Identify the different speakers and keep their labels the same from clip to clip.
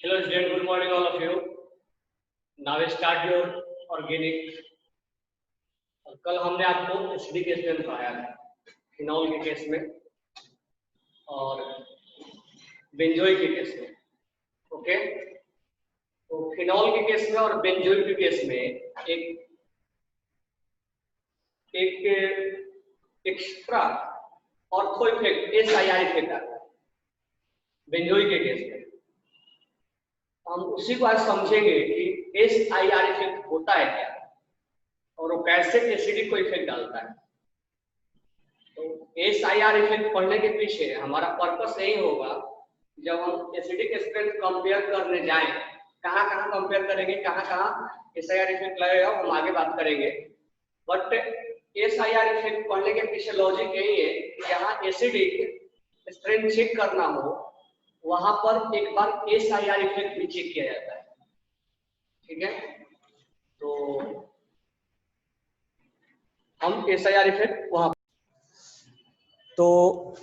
Speaker 1: Hello student, good morning all of you. Now start your organic. और कल हमने आपको एसिडिक केस में पढ़ाया था, फिनॉल के केस में और बेंजोइक के केस में। ओके, तो फिनॉल के केस में और बेंजोइक के केस में एक extra ortho effect SIR effect आता है बेंजोइक के केस में। हम उसी को आज समझेंगे कि SIR इफेक्ट होता है क्या और वो कैसे एसिडिक को इफेक्ट डालता है। तो SIR इफेक्ट पढ़ने के पीछे हमारा पर्पस यही होगा, जब हम एसिडिक स्ट्रेंथ कंपेयर करने जाएं, कहाँ कहाँ कंपेयर करेंगे, कहाँ कहाँ SIR इफेक्ट लगेगा, हम आगे बात करेंगे। बट SIR इफेक्ट पढ़ने के पीछे लॉजिक यही है कि जहाँ एसिडिक स्ट्रेंथ चेक करना हो वहां पर एक बार SIR इफेक्ट भी चेक किया जाता है। ठीक है, तो हम SIR इफेक्ट वहां, तो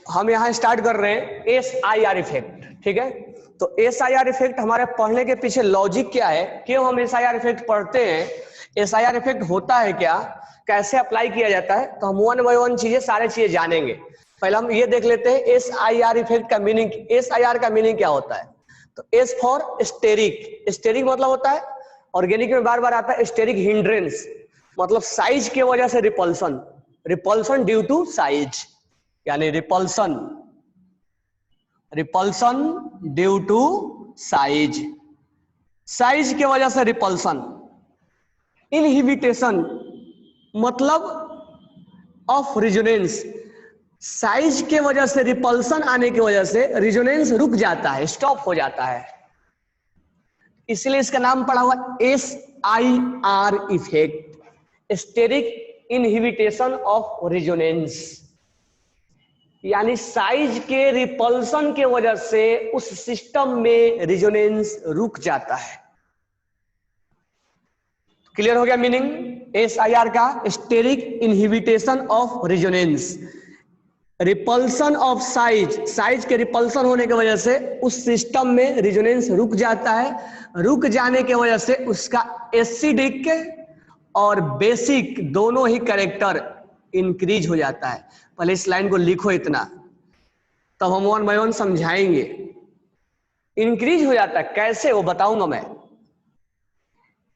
Speaker 1: हम यहाँ स्टार्ट कर रहे हैं SIR इफेक्ट। ठीक है, तो SIR इफेक्ट हमारे पढ़ने के पीछे लॉजिक क्या है, क्यों हम SIR इफेक्ट पढ़ते हैं, SIR इफेक्ट होता है क्या, कैसे अप्लाई किया जाता है, तो हम वन बाय वन सारे चीजें जानेंगे। पहले हम ये देख लेते हैं SIR इफेक्ट का मीनिंग। SIR का मीनिंग क्या होता है, तो S फॉर स्टेरिक। स्टेरिक मतलब होता है, ऑर्गेनिक में बार बार आता है स्टेरिक हिंड्रेंस, मतलब साइज के वजह से repulsion, repulsion due to size, यानी repulsion, repulsion due to size, size के वजह से रिपल्सन। इनहिबिटेशन मतलब ऑफ रिजोनेंस, साइज के वजह से रिपल्सन आने की वजह से रिजोनेंस रुक जाता है, स्टॉप हो जाता है, इसलिए इसका नाम पड़ा हुआ SIR effect, steric inhibition of resonance. यानी साइज के रिपल्सन के वजह से उस सिस्टम में रिजोनेंस रुक जाता है। क्लियर हो गया मीनिंग SIR का, steric inhibition of resonance, repulsion of size, size के रिपल्सन होने की वजह से उस सिस्टम में रिजोनेंस रुक जाता है, रुक जाने की वजह से उसका एसिडिक और बेसिक दोनों ही कैरेक्टर इंक्रीज हो जाता है। पहले इस लाइन को लिखो इतना, तब हम वन बाय वन समझाएंगे। इंक्रीज हो जाता है कैसे वो बताऊंगा मैं,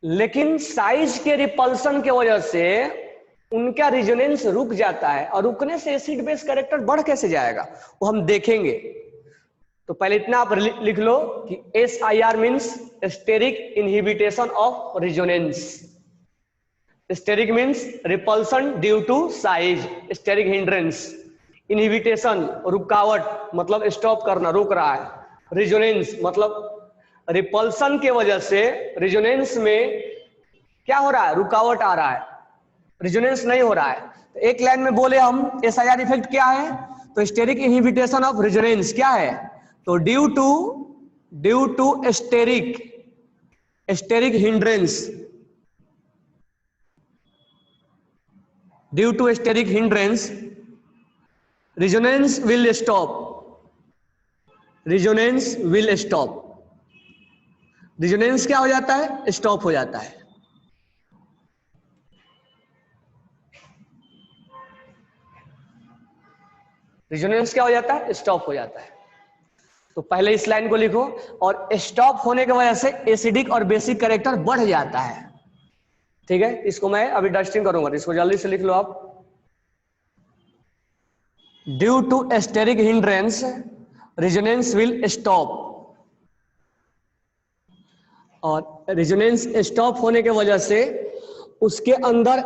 Speaker 1: लेकिन साइज के रिपल्सन के वजह से उनका रिजोनेंस रुक जाता है, और रुकने से एसिड बेस कैरेक्टर बढ़ कैसे जाएगा वो हम देखेंगे। तो पहले इतना आप लिख लो कि SIR means steric inhibition of resonance. Steric means repulsion due to size, steric hindrance. Inhibition रुकावट, मतलब स्टॉप करना, रोक रहा है। रिजोनेंस मतलब रिपल्सन के वजह से रिजोनेंस में क्या हो रहा है, रुकावट आ रहा है, रिजोनेंस नहीं हो रहा है। तो एक लाइन में बोले हम SIR इफेक्ट क्या है, तो स्टेरिक इनहिबिटेशन ऑफ रिजोनेंस क्या है, तो due to steric hindrance, due to steric hindrance resonance will stop, resonance will stop. Resonance क्या हो जाता है, स्टॉप हो जाता है। रिजोनेंस क्या हो जाता है, स्टॉप हो जाता है। तो पहले इस लाइन को लिखो, और स्टॉप होने की वजह से एसिडिक और बेसिक कैरेक्टर बढ़ जाता है। ठीक है, इसको मैं अभी डस्टिंग करूंगा, इसको जल्दी से लिख लो आप। Due to steric hindrance resonance will stop, और रिजोनेंस स्टॉप होने की वजह से उसके अंदर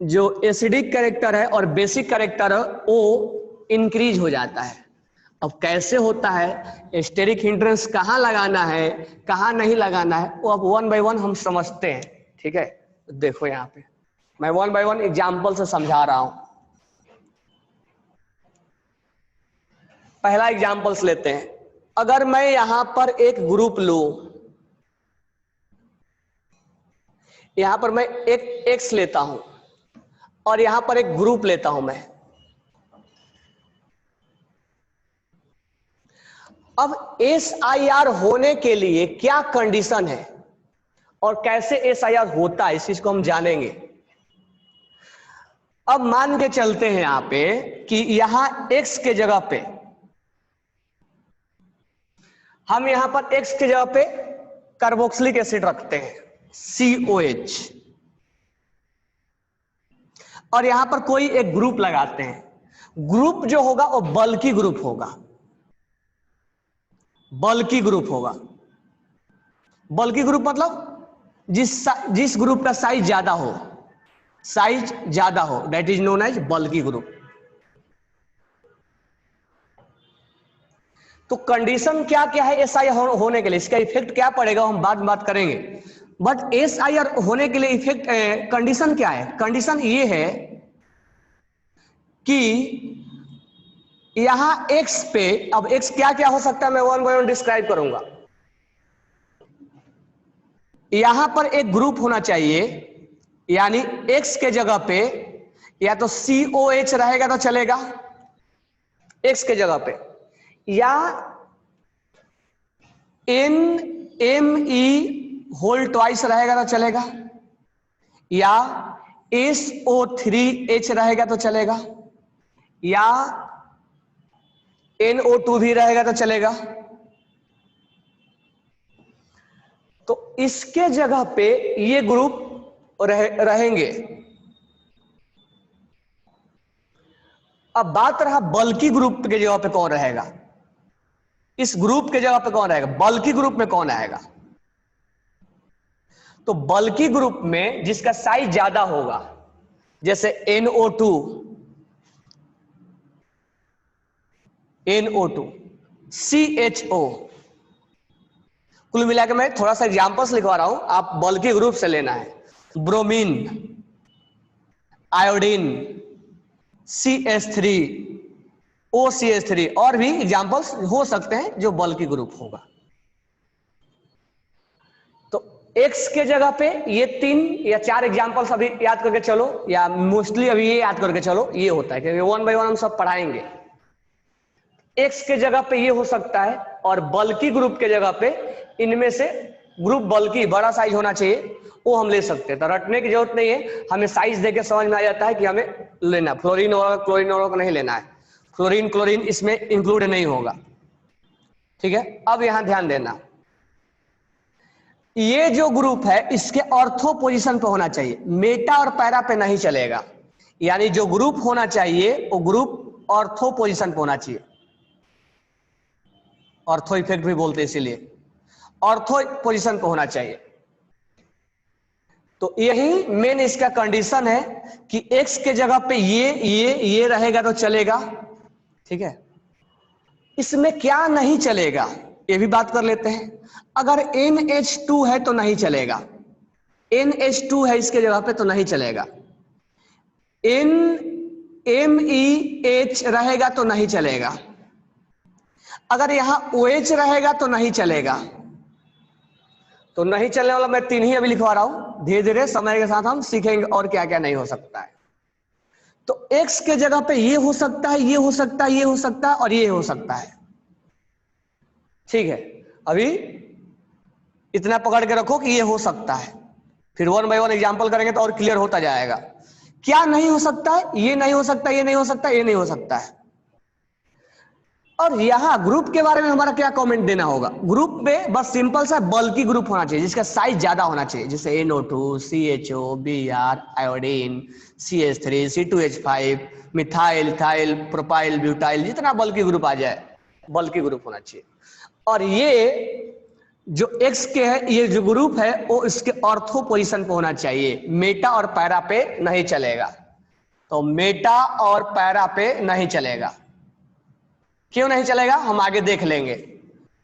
Speaker 1: जो एसिडिक कैरेक्टर है और बेसिक कैरेक्टर है वो इंक्रीज हो जाता है। अब कैसे होता है, स्टेरिक हिंड्रेंस कहाँ लगाना है, कहाँ नहीं लगाना है, वो अब वन बाय वन हम समझते हैं। ठीक है, देखो यहाँ पे मैं वन बाय वन एग्जाम्पल से समझा रहा हूं। पहला एग्जाम्पल्स लेते हैं। अगर मैं यहां पर एक ग्रुप लूं, यहां पर मैं एक X लेता हूं और यहां पर एक ग्रुप लेता हूं मैं, अब SIR होने के लिए क्या कंडीशन है और कैसे SIR होता है, इस चीज को हम जानेंगे। अब मान के चलते हैं यहां पे कि यहां X के जगह पे हम यहां पर X के जगह पे कार्बोक्सिलिक एसिड रखते हैं COH, और यहां पर कोई एक ग्रुप लगाते हैं। ग्रुप जो होगा वो बल्की ग्रुप होगा, बल्की ग्रुप होगा। बल्की ग्रुप मतलब जिस ग्रुप का साइज ज्यादा हो, साइज ज्यादा हो, that is known as bulky group. तो कंडीशन क्या क्या है SIR होने के लिए, इसका इफेक्ट क्या पड़ेगा हम बाद में बात करेंगे। बट SIR होने के लिए इफेक्ट कंडीशन क्या है? कंडीशन ये है कि यहां X पे, अब X क्या क्या हो सकता है मैं वन बाय वन डिस्क्राइब करूंगा। यहां पर एक ग्रुप होना चाहिए, यानी X के जगह पे या तो COH रहेगा तो चलेगा X के जगह पे, या NMe होल ट्वाइस रहेगा तो चलेगा, या SO3H रहेगा तो चलेगा, या NO2 भी रहेगा तो चलेगा। तो इसके जगह पे ये ग्रुप रहेंगे। अब बात रहा बल्की ग्रुप के जगह पे कौन रहेगा, इस ग्रुप के जगह पे कौन रहेगा, बल्की ग्रुप में कौन आएगा। तो बल्की ग्रुप में जिसका साइज ज्यादा होगा, जैसे NO2, CHO, कुल मिलाकर मैं थोड़ा सा एग्जांपल्स लिखवा रहा हूं, आप बल्की ग्रुप से लेना है। ब्रोमीन, आयोडीन, CH3, OCH3 और भी एग्जांपल्स हो सकते हैं जो बल्की ग्रुप होगा। तो X के जगह पे ये 3 या 4 एग्जांपल्स अभी याद करके चलो, या मोस्टली अभी ये याद करके चलो, ये होता है क्योंकि वन बाय वन हम सब पढ़ाएंगे। X के जगह पे ये हो सकता है, और बल्की ग्रुप के जगह पे इनमें से ग्रुप बल्की बड़ा साइज होना चाहिए वो हम ले सकते हैं। तो रटने की जरूरत नहीं है, हमें साइज देके समझ में आ जाता है कि हमें लेना। फ्लोरीन और क्लोरीन को नहीं लेना है, फ्लोरीन क्लोरीन इसमें इंक्लूड नहीं होगा। ठीक है, अब यहां ध्यान देना, ये जो ग्रुप है इसके ऑर्थो पोजीशन पे होना चाहिए, मेटा और पैरा पे नहीं चलेगा। यानी जो ग्रुप होना चाहिए वो ग्रुप ऑर्थो पोजीशन पे होना चाहिए, ऑर्थो इफेक्ट भी बोलते हैं इसीलिए, ऑर्थो पोजीशन पे होना चाहिए। तो यही मेन इसका कंडीशन है कि X के जगह पे ये रहेगा तो चलेगा। ठीक है, इसमें क्या नहीं चलेगा ये भी बात कर लेते हैं। अगर NH2 है तो नहीं चलेगा, NH2 है इसके जगह पे तो नहीं चलेगा। NMeH रहेगा तो नहीं चलेगा। अगर यहां OH रहेगा तो नहीं चलेगा। तो नहीं चलने वाला मैं 3 ही अभी लिखवा रहा हूं, धीरे धीरे समय के साथ हम सीखेंगे और क्या क्या नहीं हो सकता है। तो X के जगह पे ये हो सकता है, ये हो सकता है, ये हो सकता है और ये हो सकता है। ठीक है, अभी इतना पकड़ के रखो कि ये हो सकता है, फिर वन बाय वन एग्जांपल करेंगे तो और क्लियर होता जाएगा। क्या नहीं हो सकता है, ये नहीं हो सकता, ये नहीं हो सकता, ये नहीं हो सकता है। और यहां ग्रुप के बारे में हमारा क्या कमेंट देना होगा, ग्रुप में बस सिंपल सा बल्की ग्रुप होना चाहिए जिसका साइज ज्यादा होना चाहिए, जैसे NO2, CHO, Br, iodine, CH3, C2H5, methyl, ethyl, propyl, butyl, जितना बल्की ग्रुप आ जाए बल्की ग्रुप होना चाहिए। और ये जो X के है ये जो ग्रुप है वो इसके ऑर्थो पोजीशन पे होना चाहिए, मेटा और पैरा पे नहीं चलेगा। तो मेटा और पैरा पे नहीं चलेगा, क्यों नहीं चलेगा हम आगे देख लेंगे।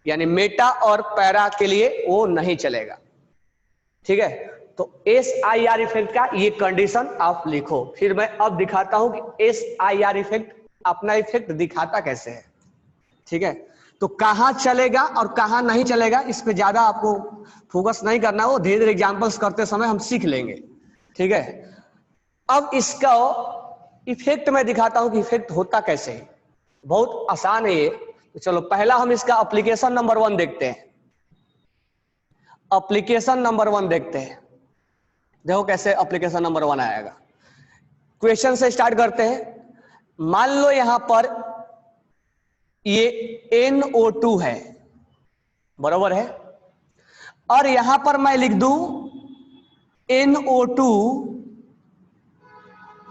Speaker 1: यानी मेटा और पैरा के लिए वो नहीं चलेगा। ठीक है, तो SIR इफेक्ट का ये कंडीशन आप लिखो, फिर मैं अब दिखाता हूं कि SIR इफेक्ट अपना इफेक्ट दिखाता कैसे है। ठीक है, तो कहां चलेगा और कहां नहीं चलेगा इस पे ज्यादा आपको फोकस नहीं करना, वो धीरे धीरे एग्जांपल्स करते समय हम सीख लेंगे। ठीक है, अब इसका इफेक्ट मैं दिखाता हूं कि इफेक्ट होता कैसे है। बहुत आसान है ये, तो चलो पहला हम इसका एप्लीकेशन नंबर 1 देखते हैं। एप्लीकेशन नंबर 1 देखते हैं। देखो कैसे एप्लीकेशन नंबर 1 आएगा। क्वेश्चन से स्टार्ट करते हैं। मान लो यहां पर ये NO2 है, बराबर है, और यहां पर मैं लिख दूं NO2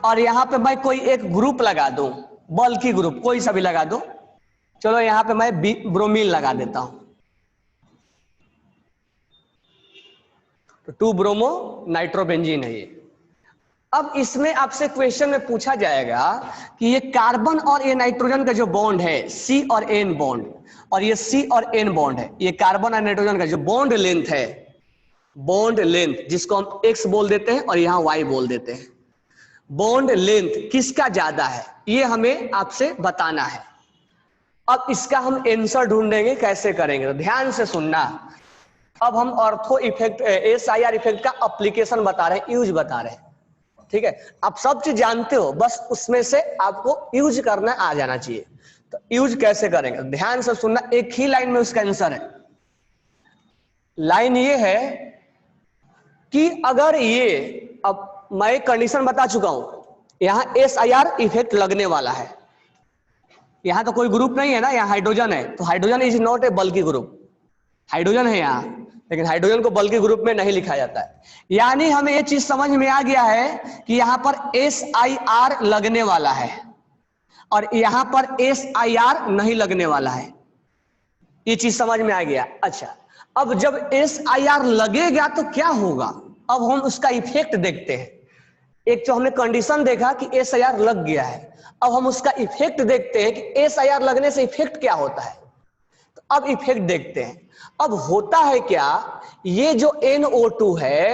Speaker 1: और यहां पे मैं कोई एक ग्रुप लगा दूं, बल्कि ग्रुप कोई सा भी लगा दूं। चलो यहां पे मैं ब्रोमीन लगा देता हूं, तो 2 ब्रोमो नाइट्रोबेंजीन है ये। अब इसमें आपसे क्वेश्चन में पूछा जाएगा कि ये कार्बन और ये नाइट्रोजन का जो बॉन्ड है C और N बॉन्ड, और ये C और N बॉन्ड है, ये कार्बन और नाइट्रोजन का जो बॉन्ड लेंथ है, बॉन्ड लेंथ जिसको हम X बोल देते हैं और यहां Y बोल देते हैं, बॉन्ड लेंथ किसका ज्यादा है ये हमें आपसे बताना है। अब इसका हम आंसर ढूंढेंगे, कैसे करेंगे तो ध्यान से सुनना। अब हम ऑर्थो इफेक्ट SIR इफेक्ट का एप्लीकेशन बता रहे हैं, यूज बता रहे हैं, ठीक है। आप सब चीज जानते हो, बस उसमें से आपको यूज करना आ जाना चाहिए। तो यूज कैसे करेंगे ध्यान से सुनना, एक ही लाइन में उसका आंसर है। लाइन ये है कि अगर ये, अब मैं कंडीशन बता चुका हूं, यहां SIR इफेक्ट लगने वाला है, यहां तो कोई ग्रुप नहीं है ना, यहां हाइड्रोजन है, तो hydrogen is not a bulky group, hydrogen है यहां, लेकिन हाइड्रोजन को बल्की ग्रुप में नहीं लिखा जाता है। यानी हमें ये चीज समझ में आ गया है कि यहां पर SIR लगने वाला है और यहां पर SIR नहीं लगने वाला है, ये चीज समझ में आ गया। अच्छा, अब जब SIR लगेगा तो क्या होगा, अब हम उसका इफेक्ट देखते हैं। एक जो हमने कंडीशन देखा कि SIR लग गया है, अब हम उसका इफेक्ट देखते हैं कि SIR लगने से इफेक्ट क्या होता है। तो अब इफेक्ट देखते हैं। अब होता है क्या, ये जो NO2 है,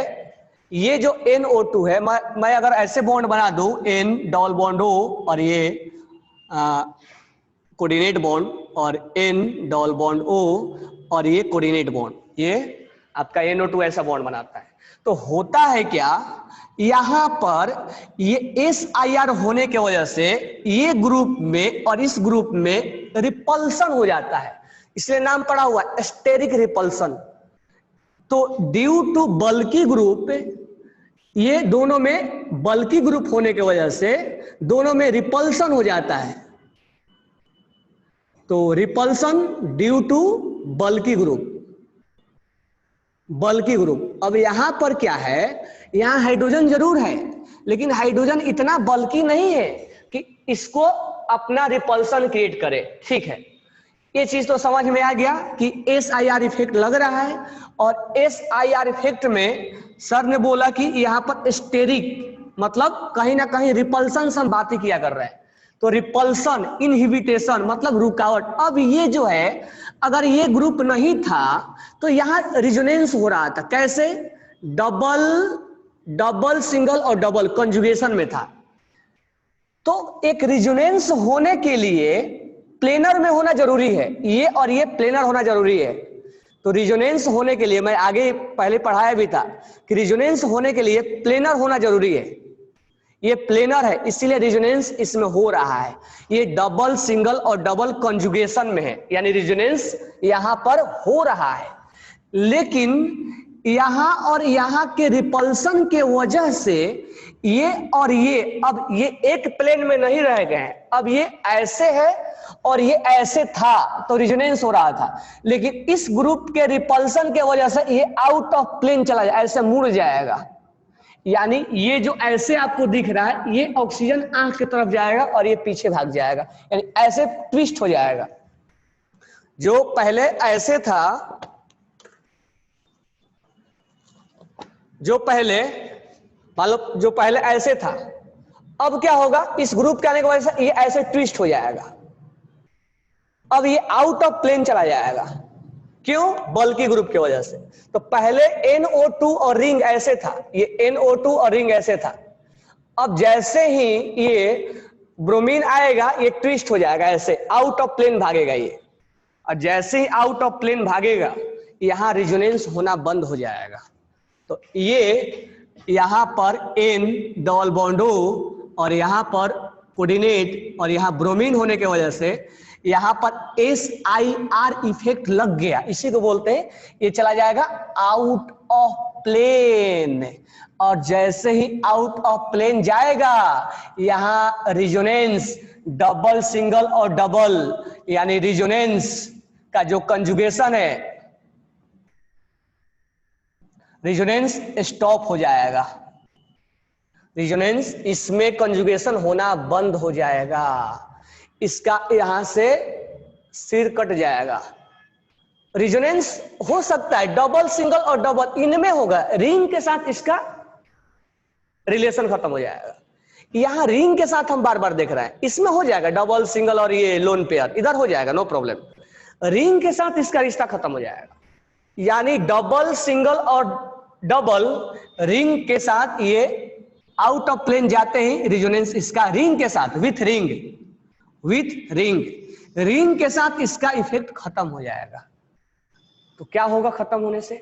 Speaker 1: ये जो NO2 है, मैं अगर ऐसे बॉन्ड बना दूं N डबल बॉन्ड O और ये कोऑर्डिनेट बॉन्ड और N डबल बॉन्ड O और ये कोऑर्डिनेट बॉन्ड, ये आपका NO2 ऐसा बॉन्ड बनाता है। तो होता है क्या, यहां पर ये SIR होने की वजह से ये ग्रुप में और इस ग्रुप में रिपल्सन हो जाता है, इसलिए नाम पड़ा हुआ स्टेरिक रिपल्सन। तो ड्यू टू बल्की ग्रुप, ये दोनों में बल्की ग्रुप होने की वजह से दोनों में रिपल्सन हो जाता है। तो repulsion due to bulky group, bulky group. अब यहां पर क्या है, यहां हाइड्रोजन जरूर है, लेकिन हाइड्रोजन इतना बल्की नहीं है कि इसको अपना रिपल्सन क्रिएट करे, ठीक है। ये चीज तो समझ में आ गया कि SIR इफेक्ट लग रहा है, और SIR इफेक्ट में सर ने बोला कि यहां पर स्टेरिक मतलब कहीं ना कहीं रिपल्सन से हम बात ही किया कर रहे हैं। तो रिपल्सन, इनहिबिटेशन मतलब रुकावट। अब ये जो है, अगर ये ग्रुप नहीं था तो यहां रिजोनेंस हो रहा था, कैसे, डबल सिंगल और डबल कंजुगेशन में था। तो एक रिजोनेंस होने के लिए प्लेनर में होना जरूरी है, ये और ये प्लेनर होना जरूरी है। तो रिजोनेंस होने के लिए, मैं आगे पहले पढ़ाया भी था कि रिजोनेंस होने के लिए प्लेनर होना जरूरी है, ये प्लेनर है, इसीलिए रिजोनेंस इसमें हो रहा है। ये डबल सिंगल और डबल कंजुगेशन में है, यानी रिजोनेंस यहां पर हो रहा है। लेकिन यहां और यहां के रिपल्सन के वजह से ये और ये, अब ये एक प्लेन में नहीं रह गए हैं, अब ये ऐसे है और ये ऐसे था, तो रिजोनेंस हो रहा था। लेकिन इस ग्रुप के रिपल्सन के वजह से ये आउट ऑफ प्लेन चला जाए, ऐसे मुड़ जाएगा। यानी ये जो ऐसे आपको दिख रहा है, ये ऑक्सीजन आंख की तरफ जाएगा और ये पीछे भाग जाएगा, यानी ऐसे ट्विस्ट हो जाएगा। जो पहले ऐसे था, जो पहले मान लो जो पहले ऐसे था, अब क्या होगा, इस ग्रुप के आने की वजह से ये ऐसे ट्विस्ट हो जाएगा, अब ये आउट ऑफ प्लेन चला जाएगा। क्यों, बल्की ग्रुप की वजह से। तो पहले NO2 और रिंग ऐसे था, ये NO2 और रिंग ऐसे था, अब जैसे ही ये ब्रोमीन आएगा ये ट्विस्ट हो जाएगा, ऐसे आउट ऑफ प्लेन भागेगा ये, और जैसे ही आउट ऑफ प्लेन भागेगा यहां रिजोनेंस होना बंद हो जाएगा। तो ये यहां पर N डबल बॉन्ड O और यहां पर कोऑर्डिनेट और यहां ब्रोमीन होने की वजह से यहां पर SIR इफेक्ट लग गया, इसी को बोलते हैं ये चला जाएगा आउट ऑफ प्लेन, और जैसे ही आउट ऑफ प्लेन जाएगा यहां रिजोनेंस डबल सिंगल और डबल यानी रिजोनेंस का जो कंजुगेशन है रिजोनेंस स्टॉप हो जाएगा, रिजोनेंस इसमें कंजुगेशन होना बंद हो जाएगा, इसका यहां से सिर कट जाएगा। रिजोनेंस हो सकता है डबल सिंगल और डबल इनमें होगा, रिंग के साथ इसका रिलेशन खत्म हो जाएगा। यहां रिंग के साथ हम बार बार देख रहे हैं, इसमें हो जाएगा डबल सिंगल और ये लोन पेयर इधर हो जाएगा, नो प्रॉब्लम। रिंग के साथ इसका रिश्ता खत्म हो जाएगा, यानी डबल सिंगल और डबल रिंग के साथ ये आउट ऑफ प्लेन जाते ही रिजोनेंस इसका रिंग के साथ विथ रिंग के साथ इसका इफेक्ट खत्म हो जाएगा। तो क्या होगा खत्म होने से?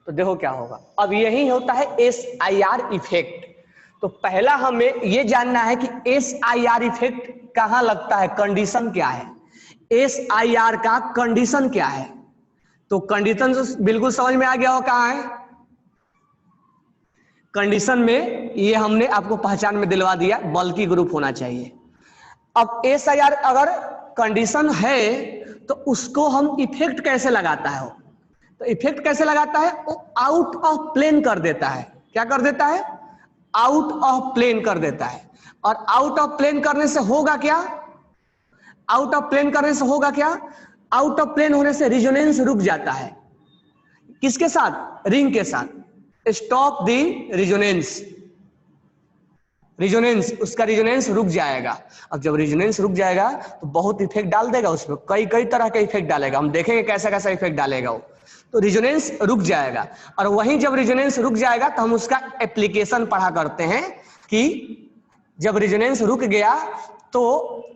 Speaker 1: तो देखो क्या होगा, अब यही होता है SIR इफेक्ट। तो पहला हमें यह जानना है कि SIR इफेक्ट कहां लगता है, कंडीशन क्या है, SIR का कंडीशन क्या है। तो कंडीशन बिल्कुल समझ में आ गया हो कहां है, कंडीशन में ये हमने आपको पहचान में दिलवा दिया, बल्कि ग्रुप होना चाहिए। अब SIR अगर कंडीशन है तो उसको हम इफेक्ट कैसे लगाता है, तो इफेक्ट कैसे लगाता है, वो आउट ऑफ प्लेन कर देता है। क्या कर देता है? आउट ऑफ प्लेन कर देता है। और आउट ऑफ प्लेन करने से होगा क्या, आउट ऑफ प्लेन करने से होगा क्या, आउट ऑफ प्लेन होने से रिजोनेंस रुक जाता है, किसके साथ, रिंग के साथ। स्टॉप द रिजोनेंस, रिजोनेंस उसका रिजोनेंस रुक जाएगा। अब जब रिजोनेंस रुक जाएगा तो बहुत इफेक्ट डाल देगा उसमें, कई कई तरह का इफेक्ट डालेगा, हम देखेंगे कैसा कैसा इफेक्ट डालेगा वो। तो रिजोनेंस रुक जाएगा, और वहीं जब रिजोनेंस रुक जाएगा तो हम उसका एप्लीकेशन पढ़ा करते हैं कि जब रिजोनेंस रुक गया तो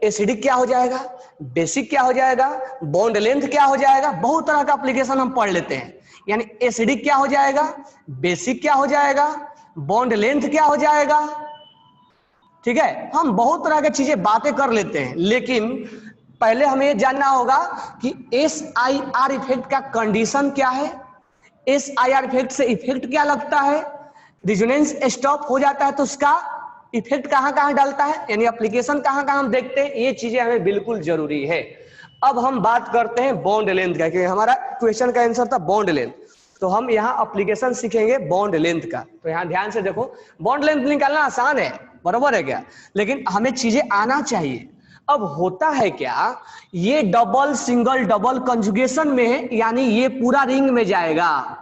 Speaker 1: एसिडिक क्या हो जाएगा, बेसिक क्या हो जाएगा, बॉन्ड लेंथ क्या हो जाएगा, बहुत तरह का एप्लीकेशन हम पढ़ लेते हैं। यानी एसिडिक क्या हो जाएगा, बेसिक क्या हो जाएगा, बॉन्ड लेंथ क्या हो जाएगा, ठीक है, हम बहुत तरह की चीजें बातें कर लेते हैं। लेकिन पहले हमें यह जानना होगा कि SIR इफेक्ट का कंडीशन क्या है, SIR इफेक्ट से इफेक्ट क्या लगता है, रिजोनेंस स्टॉप हो जाता है तो उसका इफेक्ट कहां कहां डालता है, यानी एप्लीकेशन कहां कहां हम देखते हैं, ये चीजें हमें बिल्कुल जरूरी है। अब हम बात करते हैं बॉन्ड लेंथ का, क्योंकि हमारा क्वेश्चन का आंसर था बॉन्ड लेंथ। तो हम यहाँ एप्लीकेशन सीखेंगे बॉन्ड लेंथ का। तो यहाँ ध्यान से देखो, बॉन्ड लेंथ निकालना आसान है, बराबर है क्या, लेकिन हमें चीजें आना चाहिए। अब होता है क्या, ये डबल सिंगल डबल कंजुगेशन में है, यानी ये पूरा रिंग में जाएगा,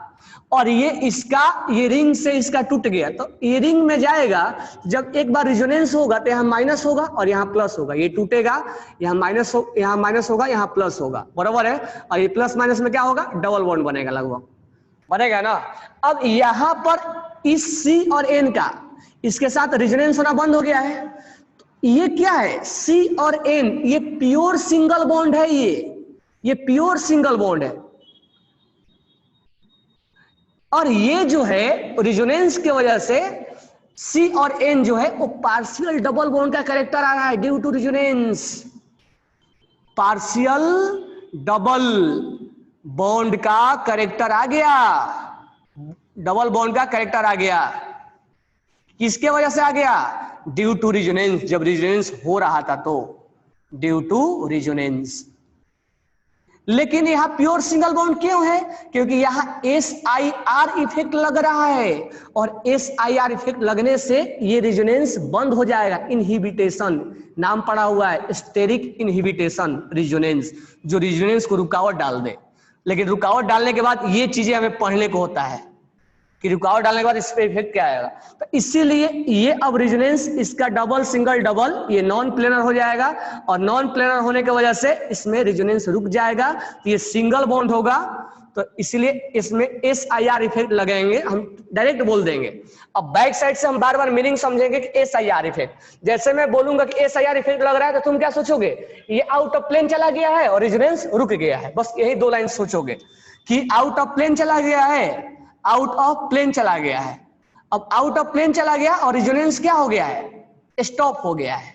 Speaker 1: और ये इसका ये रिंग से इसका टूट गया, तो ये रिंग में जाएगा। जब एक बार रिजोनेंस होगा तो यहाँ माइनस होगा और यहाँ प्लस होगा, ये टूटेगा, यहाँ माइनस होगा, यहाँ प्लस होगा, बराबर है। और ये प्लस माइनस में क्या होगा, डबल बॉन्ड बनेगा, लगभग बनेगा ना। अब यहाँ पर इस C और N का इसके साथ रिजोनेंस होना बंद हो गया है। तो ये क्या है, C और N, ये प्योर सिंगल बॉन्ड है, ये प्योर सिंगल बॉन्ड है। और ये जो है रिजोनेंस की वजह से C और N जो है वो पार्शियल डबल बॉन्ड का कैरेक्टर आ रहा है, due to resonance. Partial double bond का कैरेक्टर आ गया, डबल बॉन्ड का कैरेक्टर आ गया। किसके वजह से आ गया, ड्यू टू रिजोनेंस। जब रिजोनेंस हो रहा था तो ड्यू टू रिजोनेंस। लेकिन यहां प्योर सिंगल बॉन्ड क्यों है, क्योंकि यहां SIR इफेक्ट लग रहा है, और SIR इफेक्ट लगने से ये रिजोनेंस बंद हो जाएगा। इनहिबिटेशन नाम पड़ा हुआ है, स्टेरिक इनहिबिटेशन रिजोनेंस, जो रिजोनेंस को रुकावट डाल दे। लेकिन रुकावट डालने के बाद ये चीजें हमें पढ़ने को होता है कि रुकावट डालने के बाद इस पे इफेक्ट क्या आएगा। तो इसीलिए ये अब रिजोनेंस इसका डबल सिंगल डबल ये नॉन प्लेनर हो जाएगा, और नॉन प्लेनर होने की वजह से इसमें रिजोनेंस रुक जाएगा, तो ये सिंगल बॉन्ड होगा। तो इसलिए इसमें SIR इफेक्ट लगेंगे, हम डायरेक्ट बोल देंगे। अब बैक साइड से हम बार बार मीनिंग समझेंगे कि SIR इफेक्ट। जैसे मैं बोलूंगा कि SIR इफेक्ट लग रहा है तो तुम क्या सोचोगे, ये आउट ऑफ प्लेन चला गया है और रिजोनेंस रुक गया है, बस यही दो लाइन सोचोगे कि आउट ऑफ प्लेन चला गया है, आउट ऑफ प्लेन चला गया है। अब आउट ऑफ प्लेन चला गया और रिजोनेंस क्या हो गया है, स्टॉप हो गया है,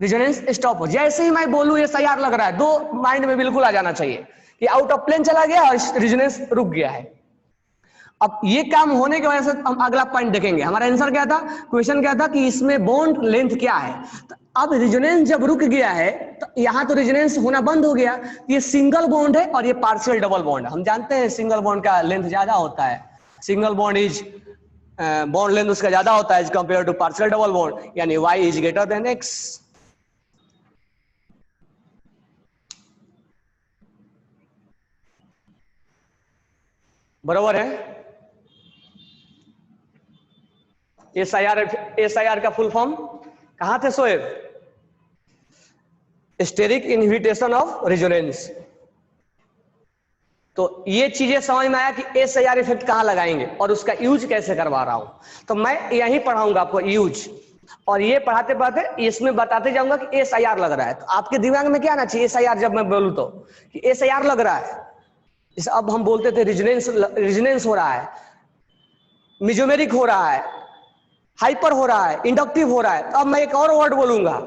Speaker 1: रेजोनेंस स्टॉप हो। जैसे ही मैं बोलूं SIR लग रहा है, दो माइंड में बिल्कुल आ जाना चाहिए कि आउट ऑफ प्लेन चला गया और रेजोनेंस रुक गया है। अब ये काम होने की वजह से हम अगला पॉइंट देखेंगे। हमारा आंसर क्या था, क्वेश्चन क्या था कि इसमें बॉन्ड लेंथ क्या है। तो अब रेजोनेंस जब रुक गया है तो यहां तो रेजोनेंस होना बंद हो गया। ये सिंगल बॉन्ड है और ये पार्शियल डबल बॉन्ड है। हम जानते हैं सिंगल बॉन्ड का लेंथ ज्यादा होता है, single bond is bond length उसका ज्यादा होता है compare to partial double bond, यानी y is greater than x। बराबर है। SIR का फुल फॉर्म कहां थे Shoaib, steric inhibition of resonance. तो ये चीजें समझ में आया कि SIR इफेक्ट कहां लगाएंगे और उसका यूज कैसे करवा रहा हूं। तो मैं यही पढ़ाऊंगा आपको यूज, और ये पढ़ाते पढ़ाते इसमें बताते जाऊंगा कि SIR लग रहा है। तो आपके दिमाग में क्या आना चाहिए SIR जब मैं बोलूं तो कि SIR लग रहा है। जैसे अब हम बोलते थे रेजोनेंस हो रहा है, मिजोमेरिक हो रहा है, हाइपर हो रहा है, इंडक्टिव हो रहा है। तो अब मैं एक और वर्ड बोलूंगा,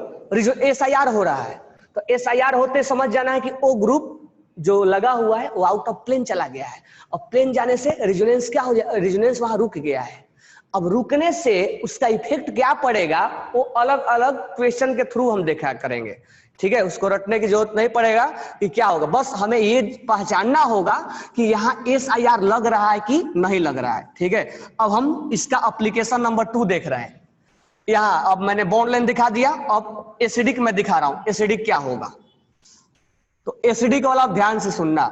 Speaker 1: SIR हो रहा है। तो SIR होते समझ जाना है कि ओ ग्रुप जो लगा हुआ है वो आउट ऑफ प्लेन चला गया है, और प्लेन जाने से रेजोनेंस क्या हो जाए, रेजोनेंस वहां रुक गया है। अब रुकने से उसका इफेक्ट क्या पड़ेगा वो अलग अलग क्वेश्चन के थ्रू हम देखा करेंगे, ठीक है। उसको रटने की जरूरत नहीं पड़ेगा कि क्या होगा, बस हमें ये पहचानना होगा कि यहाँ SIR लग रहा है कि नहीं लग रहा है, ठीक है। अब हम इसका एप्लीकेशन नंबर 2 देख रहे हैं। यहाँ अब मैंने बॉन्ड लेंथ दिखा दिया, अब एसिडिक में दिखा रहा हूं एसिडिक क्या होगा। तो एसिडिक वाला आप ध्यान से सुनना,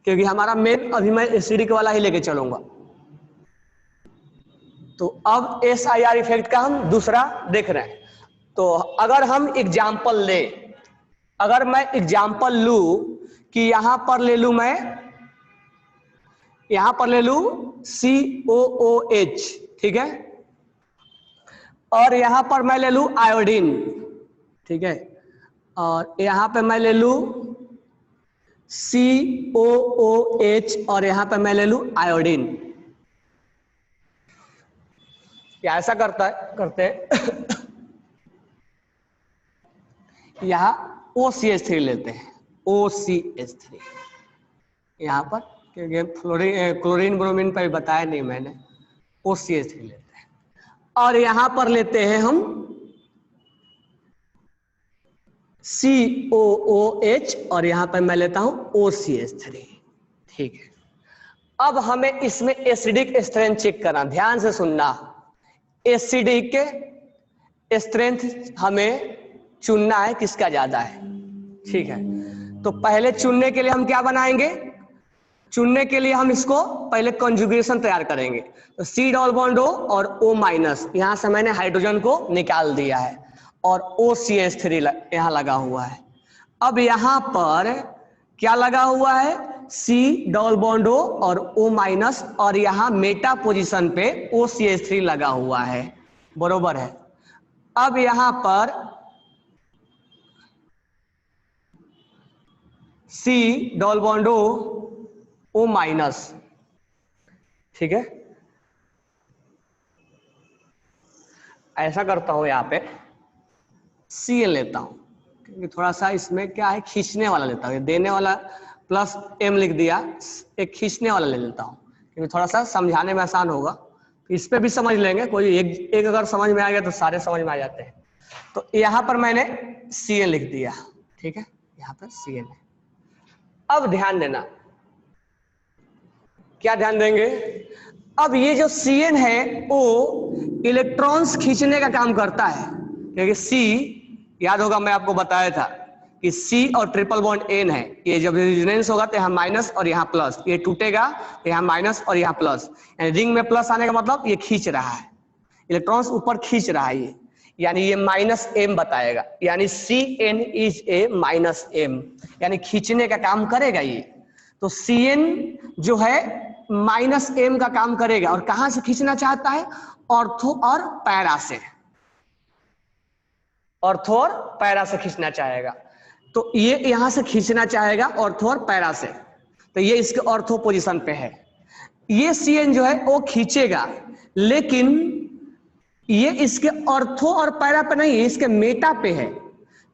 Speaker 1: क्योंकि हमारा मेन अभी मैं एसिडिक वाला ही लेके चलूंगा। तो अब SIR इफेक्ट का हम दूसरा देख रहे हैं। तो अगर हम एग्जाम्पल ले, अगर मैं एग्जाम्पल लू कि यहां पर ले लू, मैं यहां पर ले लू COOH, ठीक है, और यहां पर मैं ले लू आयोडीन, ठीक है, और यहां पे मैं ले लू COOH और यहां पे मैं ले लू आयोडीन। क्या ऐसा करते हैं यहां OCH3 लेते हैं, OCH3 यहां पर, क्योंकि क्लोरीन ब्रोमीन पर बताया नहीं मैंने, OCH3 लेते हैं। और यहां पर लेते हैं हम COOH और यहां पर मैं लेता हूं OCH3, ठीक है। अब हमें इसमें एसिडिक स्ट्रेंथ चेक करना, ध्यान से सुनना। एसिडिक के स्ट्रेंथ हमें चुनना है किसका ज्यादा है, ठीक है। तो पहले चुनने के लिए हम क्या बनाएंगे, चुनने के लिए हम इसको पहले कंजुगेशन तैयार करेंगे। तो C डबल बॉन्ड O और O माइनस, यहां से मैंने हाइड्रोजन को निकाल दिया है और OCH3 यहां लगा हुआ है। अब यहां पर क्या लगा हुआ है, C डबल बॉन्ड O और O माइनस, और यहां मेटा पोजीशन पे OCH3 लगा हुआ है, बरोबर है। अब यहां पर C double bond O minus, ठीक है। ऐसा करता हूं, यहां पे Cl लेता हूं, क्योंकि थोड़ा सा इसमें क्या है, खींचने वाला लेता हूं। देने वाला प्लस M लिख दिया, एक खींचने वाला ले लेता हूं, क्योंकि थोड़ा सा समझाने में आसान होगा। तो इस पे भी समझ लेंगे, कोई एक अगर समझ में आ गया तो सारे समझ में आ जाते हैं। तो यहां पर मैंने Cl लिख दिया, ठीक है, यहां पर Cl है। अब ध्यान देना, क्या ध्यान देंगे, अब ये जो Cn है वो इलेक्ट्रॉन्स खींचने का काम करता है, क्योंकि C याद होगा मैं आपको बताया था कि C और ट्रिपल बॉन्ड N है। ये जब रेजोनेंस होगा तो यहाँ माइनस और यहाँ प्लस, ये टूटेगा तो यहाँ माइनस और यहाँ प्लस, यानी रिंग में प्लस आने का मतलब ये खींच रहा है, इलेक्ट्रॉन्स ऊपर खींच रहा है ये, यानी ये -m बताएगा, यानी Cn इज ए -m, यानी खींचने का काम करेगा ये। तो Cn जो है -m का काम करेगा, और कहां से खींचना चाहता है, ऑर्थो और पैरा से, ऑर्थो और पैरा से खींचना चाहेगा। तो ये यहां से खींचना चाहेगा ऑर्थो और पैरा से, तो ये इसके ऑर्थो पोजीशन पे है। ये Cn जो है वो खींचेगा, लेकिन ये इसके ऑर्थो और पैरा पे नहीं है, इसके मेटा पे है।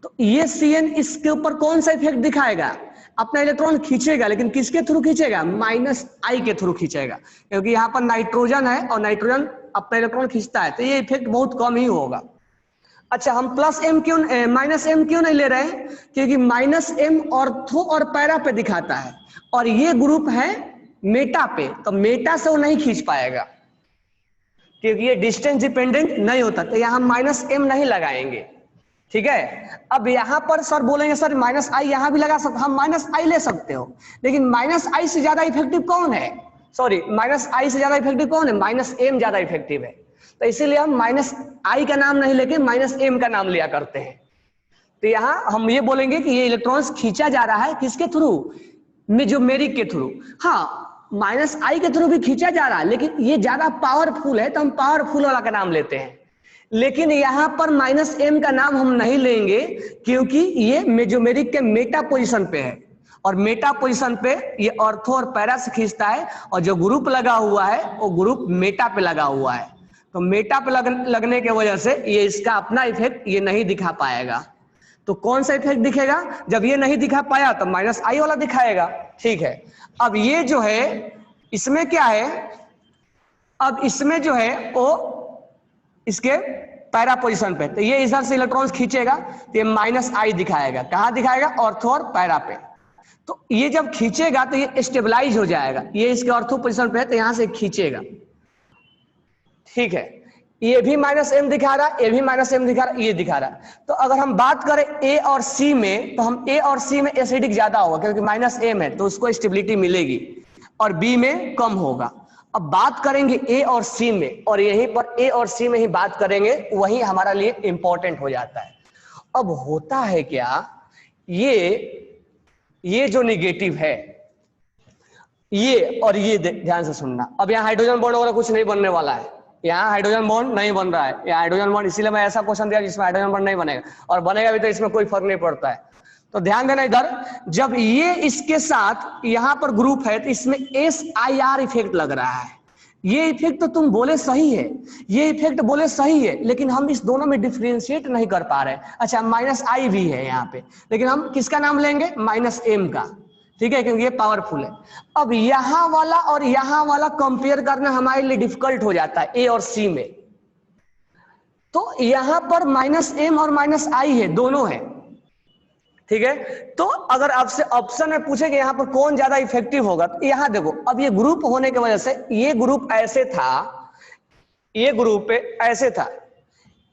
Speaker 1: तो ये Cn इसके ऊपर कौन सा इफेक्ट दिखाएगा, अपना इलेक्ट्रॉन खींचेगा, लेकिन किसके थ्रू खींचेगा, -I के थ्रू खींचेगा, क्योंकि यहाँ पर नाइट्रोजन है और नाइट्रोजन अपना इलेक्ट्रॉन खींचता है, तो ये इफेक्ट बहुत कम ही होगा। अच्छा, हम -m क्यों नहीं ले रहे हैं, क्योंकि -m ऑर्थो और पैरा पे दिखाता है और ये ग्रुप है मेटा पे, तो मेटा से वो नहीं खींच पाएगा क्योंकि ये डिस्टेंस डिपेंडेंट नहीं होता, तो यहाँ -m नहीं लगाएंगे। ठीक है, अब यहां पर सर बोलेंगे सर -I यहां भी लगा सकते, हम -I ले सकते हो, लेकिन -I से ज्यादा इफेक्टिव कौन है, सॉरी -I से ज्यादा इफेक्टिव कौन है, -m ज्यादा इफेक्टिव है, तो इसीलिए हम -I का नाम नहीं लेके -m का नाम लिया करते हैं। तो यहां हम ये बोलेंगे कि ये इलेक्ट्रॉन्स खींचा जा रहा है किसके थ्रू, मेजोमेरिक के थ्रू। हाँ, -I के थ्रू भी खींचा जा रहा है, लेकिन ये ज्यादा पावरफुल है तो हम पावरफुल वाला का नाम लेते हैं। लेकिन यहां पर -m का नाम हम नहीं लेंगे क्योंकि ये मेजोमेरिक के मेटा पोजीशन पे है और मेटा पोजीशन पे ये ऑर्थो और पैरा से खींचता है और जो ग्रुप लगा हुआ है वो ग्रुप मेटा पे लगा हुआ है, तो मेटा पे लगने की वजह से ये इसका अपना इफेक्ट ये नहीं दिखा पाएगा। तो कौन सा इफेक्ट दिखेगा, जब ये नहीं दिखा पाया तो -I वाला दिखाएगा। ठीक है, अब ये जो है इसमें क्या है, अब इसमें जो है वो इसके पैरा पोजीशन पे, तो ये इधर से इलेक्ट्रॉन्स खींचेगा तो ये -I दिखाएगा, कहां दिखाएगा, ऑर्थो और पैरा पे। तो ये जब खींचेगा तो ये स्टेबलाइज हो जाएगा, ये इसके ऑर्थो पोजीशन पे है तो यहां से खींचेगा। ठीक है, ये भी -m दिखा रहा है, ये भी -m दिखा रहा है, ये दिखा रहा है। तो अगर हम बात करें A और C में, तो हम A और C में एसिडिक ज्यादा होगा क्योंकि -m है तो उसको स्टेबिलिटी मिलेगी और B में कम होगा। अब बात करेंगे A और C में, और यहीं पर A और C में ही बात करेंगे, वही हमारा लिए इंपॉर्टेंट हो जाता है। अब होता है क्या, ये जो निगेटिव है ये और ये ध्यान से सुनना, अब यहाँ हाइड्रोजन बॉन्ड वगैरह कुछ नहीं बनने वाला है, यहाँ हाइड्रोजन बॉन्ड नहीं बन रहा है, यहाँ हाइड्रोजन बॉन्ड, इसीलिए मैं ऐसा क्वेश्चन दिया जिसमें हाइड्रोजन बॉन्ड नहीं बनेगा, और बनेगा भी तो इसमें कोई फर्क नहीं पड़ता है। तो ध्यान देना इधर, जब ये इसके साथ यहां पर ग्रुप है तो इसमें SIR इफेक्ट लग रहा है। ये इफेक्ट तो तुम बोले सही है, ये इफेक्ट बोले सही है, लेकिन हम इस दोनों में डिफरेंशिएट नहीं कर पा रहे। अच्छा, -I भी है यहाँ पे, लेकिन हम किसका नाम लेंगे, -m का। ठीक है, क्योंकि ये पावरफुल है। अब यहां वाला और यहां वाला कंपेयर करना हमारे लिए डिफिकल्ट हो जाता है A और C में, तो यहां पर -m और -I है, दोनों है। ठीक है, तो अगर आपसे ऑप्शन में पूछे कि यहाँ पर कौन ज्यादा इफेक्टिव होगा, तो यहाँ देखो, अब ये ग्रुप होने की वजह से ये ग्रुप ऐसे था, ये ग्रुप ऐसे था,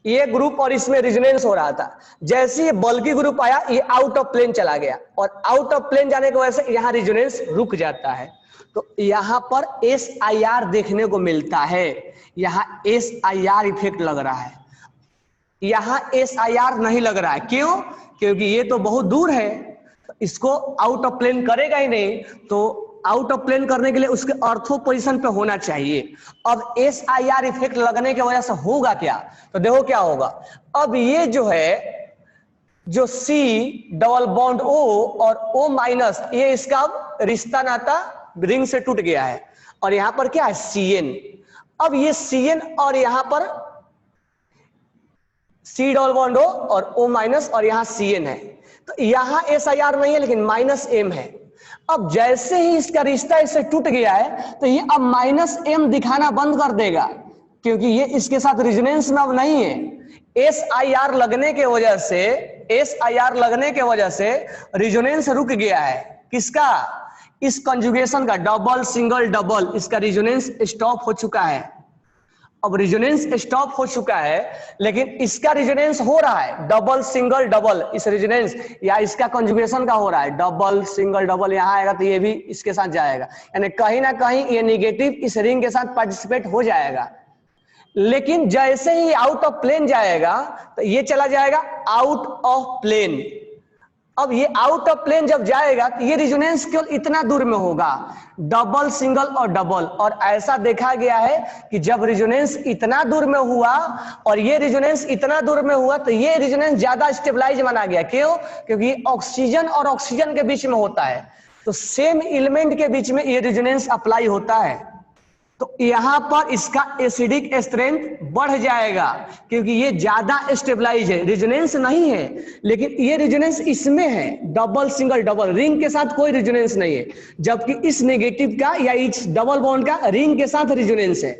Speaker 1: ये ग्रुप और इसमें रेजोनेंस हो रहा था। जैसे ये बल्कि ग्रुप आया ये आउट ऑफ प्लेन चला गया, और आउट ऑफ प्लेन जाने की वजह से यहाँ रेजोनेंस रुक जाता है। तो यहाँ पर SIR देखने को मिलता है, यहाँ SIR इफेक्ट लग रहा है, यहाँ SIR नहीं लग रहा है। क्यों, क्योंकि ये तो बहुत दूर है, तो इसको आउट ऑफ प्लेन करेगा ही नहीं, तो आउट ऑफ प्लेन करने के लिए उसके ऑर्थो पोजीशन पे होना चाहिए। अब SIR इफेक्ट लगने की वजह से होगा क्या, तो देखो क्या होगा। अब ये जो है, जो C डबल बॉन्ड O और O-, ये इसका रिश्ता नाता रिंग से टूट गया है, और यहां पर क्या है, Cn। अब ये Cn और यहां पर C डबल बॉन्ड O और O- और यहां Cn है, तो यहां SIR नहीं है लेकिन -m है। अब जैसे ही इसका रिश्ता इससे टूट गया है तो ये अब -m दिखाना बंद कर देगा, क्योंकि ये इसके साथ रेजोनेंस में अब नहीं है। SIR लगने के वजह से, SIR लगने के वजह से रेजोनेंस रुक गया है, किसका, इस कंजुगेशन का, डबल सिंगल डबल, इसका रेजोनेंस स्टॉप हो चुका है। अब रेजोनेंस स्टॉप हो चुका है, लेकिन इसका रेजोनेंस हो रहा है, डबल सिंगल डबल, इस रेजोनेंस या इसका कंजुगेशन का हो रहा है, डबल सिंगल डबल यहाँ आएगा तो ये भी इसके साथ जाएगा, यानी कहीं ना कहीं ये निगेटिव इस रिंग के साथ पार्टिसिपेट हो जाएगा। लेकिन जैसे ही आउट ऑफ प्लेन जाएगा तो ये चला जाएगा आउट ऑफ प्लेन। अब ये आउट ऑफ प्लेन जब जाएगा तो ये रेजोनेंस केवल इतना दूर में होगा, डबल सिंगल और डबल, और ऐसा देखा गया है कि जब रेजोनेंस इतना दूर में हुआ और ये रेजोनेंस इतना दूर में हुआ तो ये रेजोनेंस ज्यादा स्टेबलाइज माना गया। क्यों, क्योंकि ऑक्सीजन और ऑक्सीजन के बीच में होता है, तो सेम एलिमेंट के बीच में ये रेजोनेंस अप्लाई होता है। तो यहां पर इसका एसिडिक स्ट्रेंथ बढ़ जाएगा क्योंकि ये ज्यादा स्टेबलाइज है, रेजोनेंस नहीं है, लेकिन ये रेजोनेंस इसमें है, डबल सिंगल डबल, रिंग के साथ कोई रेजोनेंस नहीं है, जबकि इस नेगेटिव का या इस डबल बॉन्ड का रिंग के साथ रेजोनेंस है।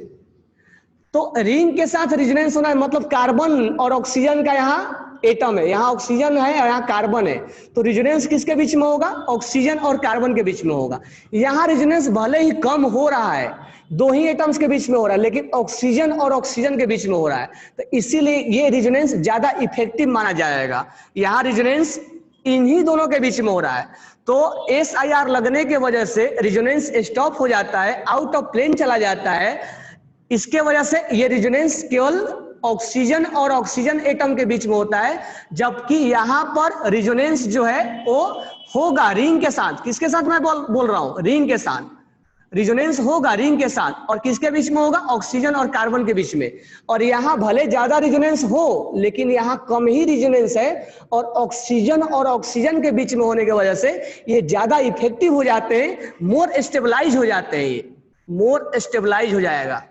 Speaker 1: तो रिंग के साथ रेजोनेंस होना है मतलब कार्बन और ऑक्सीजन का यहाँ एटम है, यहाँ ऑक्सीजन है और यहाँ कार्बन है, तो रेजोनेंस किसके बीच में होगा? ऑक्सीजन और कार्बन के बीच में होगा। यहाँ रेजोनेंस भले ही कम हो रहा है, दो ही एटम्स के बीच में हो रहा है, लेकिन ऑक्सीजन और ऑक्सीजन के बीच में हो रहा है, तो इसीलिए ये रेजोनेंस ज्यादा इफेक्टिव माना जाएगा। यहाँ रेजोनेंस इन्हीं दोनों के बीच में हो रहा है, तो SIR लगने के वजह से रेजोनेंस स्टॉप हो जाता है, आउट ऑफ प्लेन चला जाता है। इसके वजह से ये रेजोनेंस केवल ऑक्सीजन और ऑक्सीजन एटम के बीच में होता है, जबकि यहां पर रेजोनेंस जो है वो होगा रिंग के साथ। किसके साथ मैं बोल रहा हूं? रिंग के साथ रेजोनेंस होगा, रिंग के साथ, और किसके बीच में होगा? ऑक्सीजन और कार्बन के बीच में। और यहां भले ज्यादा रेजोनेंस हो, लेकिन यहां कम ही रेजोनेंस है, और ऑक्सीजन और ऑक्सीजन के बीच में होने की वजह से ये ज्यादा इफेक्टिव हो जाते हैं, मोर स्टेबलाइज हो जाते हैं, ये मोर स्टेबलाइज हो जाएगा,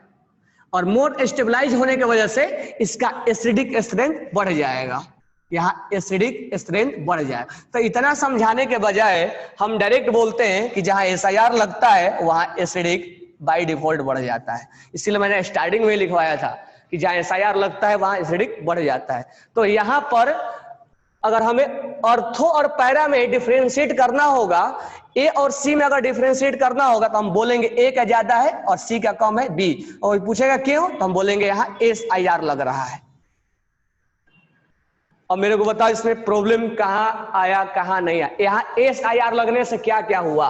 Speaker 1: और मोर स्टेबलाइज होने की वजह से इसका एसिडिक स्ट्रेंथ बढ़ जाएगा, यहाँ एसिडिक स्ट्रेंथ बढ़ जाए। तो इतना समझाने के बजाय हम डायरेक्ट बोलते हैं कि जहां SIR लगता है वहां एसिडिक बाय डिफॉल्ट बढ़ जाता है। इसीलिए मैंने स्टार्टिंग में लिखवाया था कि जहां SIR लगता है वहां एसिडिक बढ़ जाता है। तो यहाँ पर अगर हमें ऑर्थो और पैरा में डिफरेंशिएट करना होगा, ए और सी में अगर डिफरेंशिएट करना होगा तो हम बोलेंगे ए का ज्यादा है और सी का कम है, बी। और पूछेगा क्यों, तो हम बोलेंगे यहाँ SIR लग रहा है। अब मेरे को बताओ इसमें प्रॉब्लम कहाँ आया कहाँ नहीं आया? यहाँ SIR लगने से क्या क्या हुआ?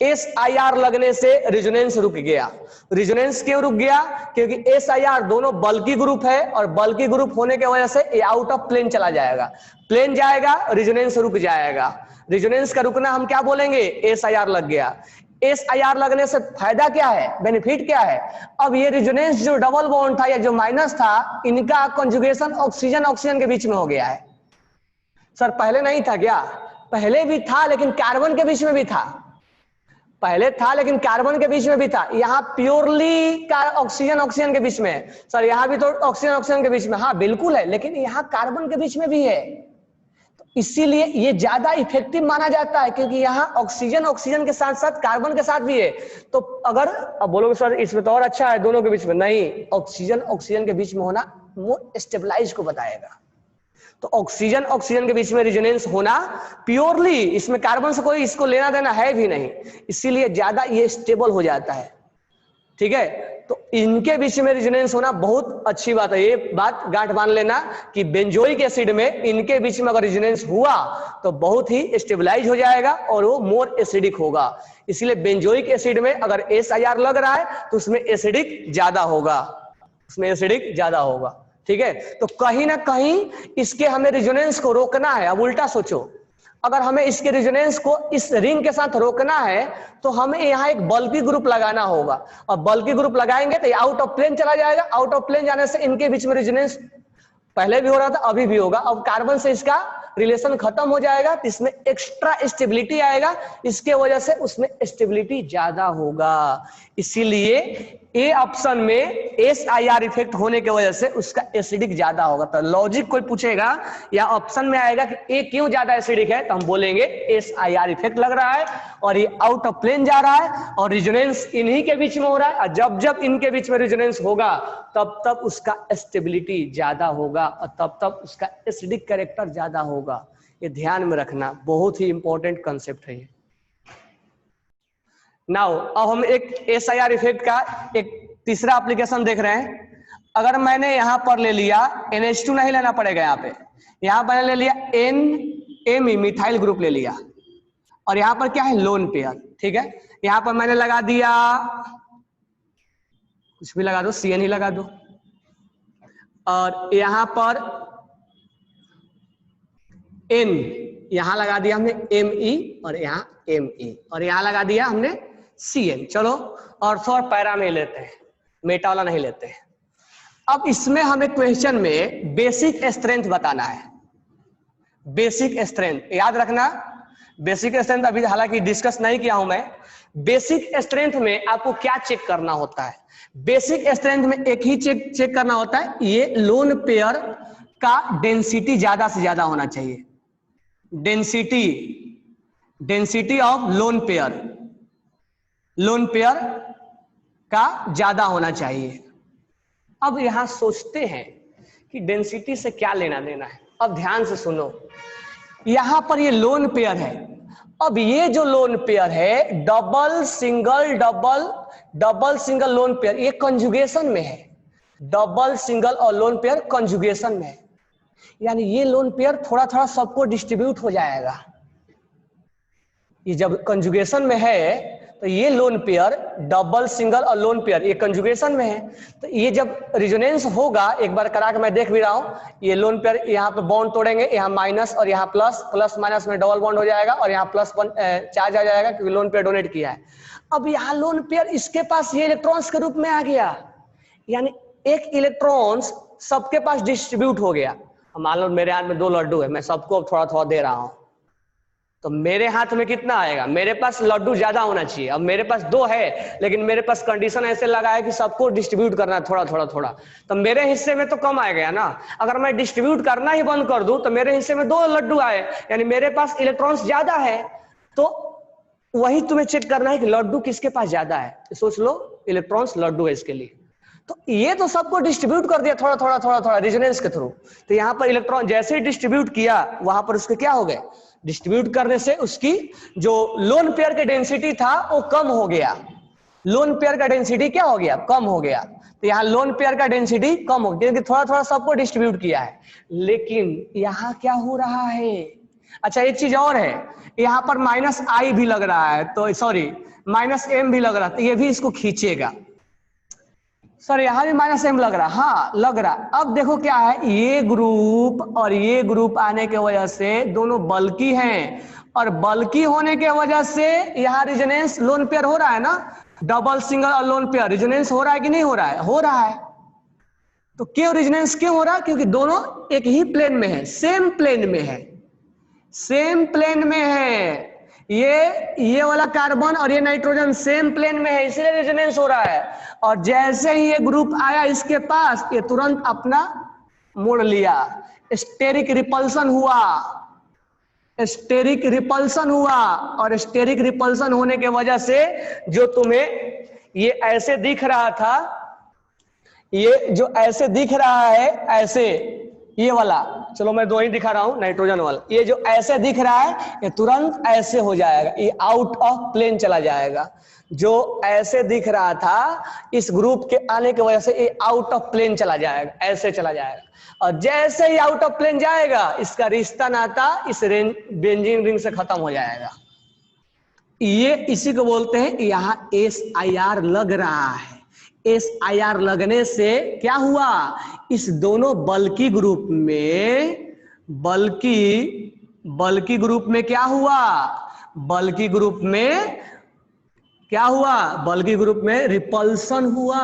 Speaker 1: SIR लगने से रेजोनेंस रुक गया। रेजोनेंस क्यों रुक गया? क्योंकि SIR दोनों बल्की ग्रुप है, और बल्की ग्रुप होने की वजह से ये आउट ऑफ प्लेन चला जाएगा, प्लेन जाएगा, रेजोनेंस रुक जाएगा। रेजोनेंस का रुकना हम क्या बोलेंगे? SIR लग गया। SIR लगने से फायदा क्या है, बेनिफिट क्या है? अब ये रेजोनेंस जो डबल बॉन्ड था या जो माइनस था, इनका कंजुगेशन ऑक्सीजन ऑक्सीजन के बीच में हो गया है। सर पहले नहीं था क्या? पहले भी था, लेकिन कार्बन के बीच में भी था। पहले था लेकिन कार्बन के बीच में भी था। यहाँ प्योरली ऑक्सीजन ऑक्सीजन के बीच में है। सर यहाँ भी तो ऑक्सीजन ऑक्सीजन के बीच में, हाँ बिल्कुल है, लेकिन यहाँ कार्बन के बीच में भी है, तो इसीलिए ये ज्यादा इफेक्टिव माना जाता है, क्योंकि यहाँ ऑक्सीजन ऑक्सीजन के साथ साथ कार्बन के साथ भी है। तो अगर अब बोलोगे सर इसमें तो और अच्छा है दोनों के बीच में, नहीं, ऑक्सीजन ऑक्सीजन के बीच में होना वो स्टेबलाइज को बताएगा। तो ऑक्सीजन ऑक्सीजन के बीच में रेजोनेंस होना प्योरली, इसमें कार्बन से कोई इसको लेना देना है भी नहीं, इसीलिए ज्यादा ये स्टेबल हो जाता है। ठीक है, तो इनके बीच में रेजोनेंस होना बहुत अच्छी बात है। ये बात गांठ बांध लेना कि बेंजोइक एसिड में इनके बीच में अगर रेजोनेंस हुआ तो बहुत ही स्टेबलाइज हो जाएगा और वो मोर एसिडिक होगा। इसलिए बेंजोइक एसिड में अगर SIR लग रहा है तो उसमें एसिडिक ज्यादा होगा, उसमें एसिडिक ज्यादा होगा। ठीक है, तो कहीं ना कहीं इसके हमें रेजोनेंस को रोकना है। अब उल्टा सोचो, अगर हमें इसके रेजोनेंस को इस रिंग के साथ रोकना है तो हमें यहाँ एक बल्की ग्रुप लगाना होगा, और बल्की ग्रुप लगाएंगे तो आउट ऑफ प्लेन चला जाएगा। आउट ऑफ प्लेन जाने से इनके बीच में रेजोनेंस पहले भी हो रहा था, अभी भी होगा। अब कार्बन से इसका रिलेशन खत्म हो जाएगा तो इसमें एक्स्ट्रा स्टेबिलिटी आएगा, इसके वजह से उसमें स्टेबिलिटी ज्यादा होगा। इसीलिए ए ऑप्शन में SIR इफेक्ट होने की वजह से उसका एसिडिक ज्यादा होगा। तो लॉजिक कोई पूछेगा या ऑप्शन में आएगा कि ए क्यों ज्यादा एसिडिक है, तो हम बोलेंगे SIR इफेक्ट लग रहा है और ये आउट ऑफ प्लेन जा रहा है और रेजोनेंस इन्हीं के बीच में हो रहा है। और जब जब इनके बीच में रेजोनेंस होगा तब तब उसका स्टेबिलिटी ज्यादा होगा और तब तब उसका एसिडिक कैरेक्टर ज्यादा होगा। ये ध्यान में रखना, बहुत ही इंपॉर्टेंट कंसेप्ट है ये। नाउ अब हम एक SIR इफेक्ट का एक तीसरा एप्लीकेशन देख रहे हैं। अगर मैंने यहां पर ले लिया NH2, नहीं लेना पड़ेगा यहाँ पर ले लिया NMe मिथाइल ग्रुप ले लिया, और यहाँ पर क्या है, लोन पेयर। ठीक है, यहाँ पर मैंने लगा दिया, कुछ भी लगा दो, CN ही लगा दो, और यहाँ पर N यहां लगा दिया हमने Me, और यहाँ Me, और यहाँ लगा दिया हमने CN। चलो ऑर्थो और पैरा में लेते हैं, मेटा वाला नहीं लेते हैं। अब इसमें हमें क्वेश्चन में बेसिक स्ट्रेंथ बताना है। बेसिक स्ट्रेंथ याद रखना, बेसिक स्ट्रेंथ अभी हालांकि डिस्कस नहीं किया हूं मैं। बेसिक स्ट्रेंथ में आपको क्या चेक करना होता है? बेसिक स्ट्रेंथ में एक ही चेक करना होता है, ये लोन पेयर का डेंसिटी ज्यादा से ज्यादा होना चाहिए। डेंसिटी ऑफ लोन पेयर का ज्यादा होना चाहिए। अब यहां सोचते हैं कि डेंसिटी से क्या लेना देना है। अब ध्यान से सुनो, यहां पर ये लोन पेयर है। अब ये जो लोन पेयर है डबल सिंगल लोन पेयर, ये कंजुगेशन में है। डबल सिंगल और लोन पेयर कंजुगेशन में है, यानी ये लोन पेयर थोड़ा थोड़ा सबको डिस्ट्रीब्यूट हो जाएगा। ये जब कंजुगेशन में है तो ये लोन पेयर डबल सिंगल और लोन पेयर ये कंजुगेशन में है, तो ये जब रिजोनेंस होगा, एक बार करा के मैं देख भी रहा हूं, ये लोन पेयर यहाँ पे बॉन्ड तोड़ेंगे, यहाँ माइनस और यहाँ प्लस माइनस में डबल बॉन्ड हो जाएगा और यहाँ प्लस चार्ज आ जाएगा क्योंकि लोन पेयर डोनेट किया है। अब यहाँ लोन पेयर इसके पास ये इलेक्ट्रॉन्स के रूप में आ गया, यानी एक इलेक्ट्रॉन्स सबके पास डिस्ट्रीब्यूट हो गया। मान लो मेरे हाथ में 2 लड्डू है, मैं सबको थोड़ा थोड़ा दे रहा हूं, तो मेरे हाथ में कितना आएगा? मेरे पास लड्डू ज्यादा होना चाहिए। अब मेरे पास 2 है, लेकिन मेरे पास कंडीशन ऐसे लगा है कि सबको डिस्ट्रीब्यूट करना है थोड़ा थोड़ा थोड़ा, तो मेरे हिस्से में तो कम आएगा ना। अगर मैं डिस्ट्रीब्यूट करना ही बंद कर दूं तो मेरे हिस्से में 2 लड्डू आए, यानी मेरे पास इलेक्ट्रॉन्स ज्यादा है। तो वही तुम्हें चेक करना है कि लड्डू किसके पास ज्यादा है। सोच लो इलेक्ट्रॉन्स लड्डू है इसके लिए, तो ये तो सबको डिस्ट्रीब्यूट कर दिया थोड़ा थोड़ा थोड़ा थोड़ा रेजोनेंस के थ्रू। तो यहाँ पर इलेक्ट्रॉन जैसे ही डिस्ट्रीब्यूट किया, वहां पर उसके क्या हो गए? डिस्ट्रीब्यूट करने से उसकी जो लोन पेयर का डेंसिटी था वो कम हो गया। लोन पेयर का डेंसिटी क्या हो गया? कम हो गया। तो यहाँ लोन पेयर का डेंसिटी कम हो गया क्योंकि थोड़ा थोड़ा सबको डिस्ट्रीब्यूट किया है। लेकिन यहाँ क्या हो रहा है? अच्छा, एक चीज और है, यहाँ पर -i भी लग रहा है, तो सॉरी -m भी लग रहा है, तो ये भी इसको खींचेगा। सर यहाँ भी -m लग रहा, हाँ लग रहा। अब देखो क्या है, ये ग्रुप और ये ग्रुप आने के वजह से दोनों बल्की हैं, और बल्की होने के वजह से यहाँ रेजोनेंस लोन पेयर हो रहा है ना। डबल सिंगल और लोन पेयर रेजोनेंस हो रहा है कि नहीं हो रहा है? हो रहा है। तो क्यों रेजोनेंस क्यों हो रहा है? क्योंकि दोनों एक ही प्लेन में है, सेम प्लेन में है, सेम प्लेन में है। ये वाला कार्बन और ये नाइट्रोजन सेम प्लेन में है, इसलिए रेजोनेंस हो रहा है। और जैसे ही ये ग्रुप आया इसके पास, ये तुरंत अपना मोड़ लिया, स्टेरिक रिपल्सन हुआ, स्टेरिक रिपल्सन हुआ। और स्टेरिक रिपल्सन होने के वजह से जो तुम्हें ये ऐसे दिख रहा था, ये जो ऐसे दिख रहा है, ऐसे ये वाला, चलो मैं 2 ही दिखा रहा हूं, नाइट्रोजन वाला, ये जो ऐसे दिख रहा है ये तुरंत ऐसे हो जाएगा, ये आउट ऑफ प्लेन चला जाएगा। जो ऐसे दिख रहा था, इस ग्रुप के आने की वजह से ये आउट ऑफ प्लेन चला जाएगा, ऐसे चला जाएगा। और जैसे ही आउट ऑफ प्लेन जाएगा, इसका रिश्ता नाता इस बेंजीन रिंग से खत्म हो जाएगा। ये इसी को बोलते हैं, यहाँ SIR लग रहा है। SIR लगने से क्या हुआ? इस दोनों बल्की ग्रुप में, बल्की ग्रुप में क्या हुआ? बल्की ग्रुप में क्या हुआ? बल्की ग्रुप में रिपल्सन हुआ।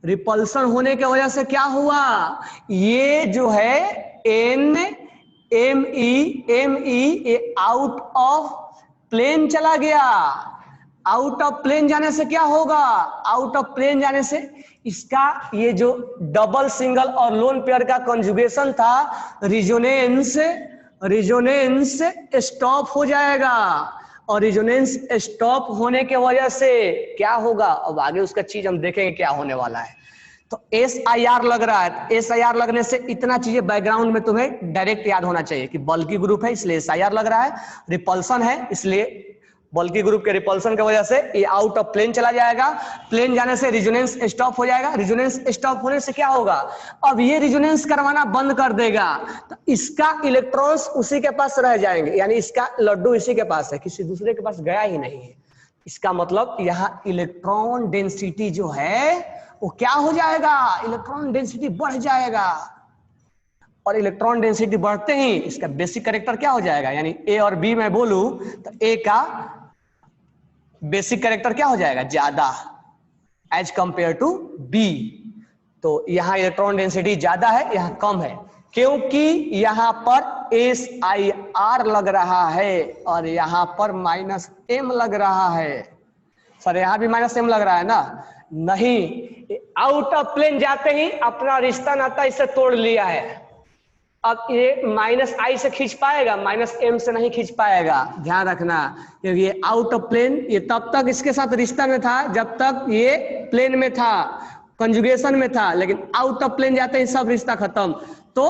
Speaker 1: रिपल्सन होने की वजह से क्या हुआ? ये जो है NMe ये आउट ऑफ प्लेन चला गया। आउट ऑफ प्लेन जाने से क्या होगा? आउट ऑफ प्लेन जाने से इसका ये जो डबल सिंगल और लोन पेयर का कंजुगेशन था, रिजोनेंस स्टॉप हो जाएगा। और रिजोनेंस स्टॉप होने के वजह से क्या होगा? अब आगे उसका चीज हम देखेंगे क्या होने वाला है। तो SIR लग रहा है, SIR लगने से इतना चीजें बैकग्राउंड में तुम्हें डायरेक्ट याद होना चाहिए कि बल्की ग्रुप है इसलिए SIR लग रहा है, रिपल्सन है इसलिए बल्की ग्रुप के रिपल्सन की वजह से ये आउट ऑफ प्लेन चला जाएगा। प्लेन जाने से रिजोनेंस स्टॉप हो जाएगा। रिजोनेंस स्टॉप होने से क्या होगा? अब ये रिजोनेंस करवाना बंद कर देगा, तो इसका इलेक्ट्रॉन्स उसी के पास रह जाएंगे, यानी इसका लड्डू इसी के पास है, किसी दूसरे के पास गया ही नहीं है। इसका मतलब यहाँ इलेक्ट्रॉन डेंसिटी जो है वो क्या हो जाएगा? इलेक्ट्रॉन डेंसिटी बढ़ जाएगा। और इलेक्ट्रॉन डेंसिटी बढ़ते ही इसका बेसिक कैरेक्टर क्या हो जाएगा? यानी A और B में बोलूं तो A का बेसिक कैरेक्टर क्या हो जाएगा? ज्यादा, एज कंपेयर टू B। तो यहां इलेक्ट्रॉन डेंसिटी ज्यादा है, यहां कम है, क्योंकि यहां पर SIR लग रहा है और यहाँ पर -M लग रहा है। सर यहाँ भी -M लग रहा है ना? नहीं, आउट ऑफ प्लेन जाते ही अपना रिश्ता नाता इससे तोड़ लिया है। अब ये -I से खींच पाएगा, -M से नहीं खींच पाएगा, ध्यान रखना, क्योंकि ये आउट ऑफ प्लेन, ये तब तक इसके साथ रिश्ता में था जब तक ये प्लेन में था, कंजुगेशन में था, लेकिन आउट ऑफ प्लेन जाते ही सब रिश्ता खत्म। तो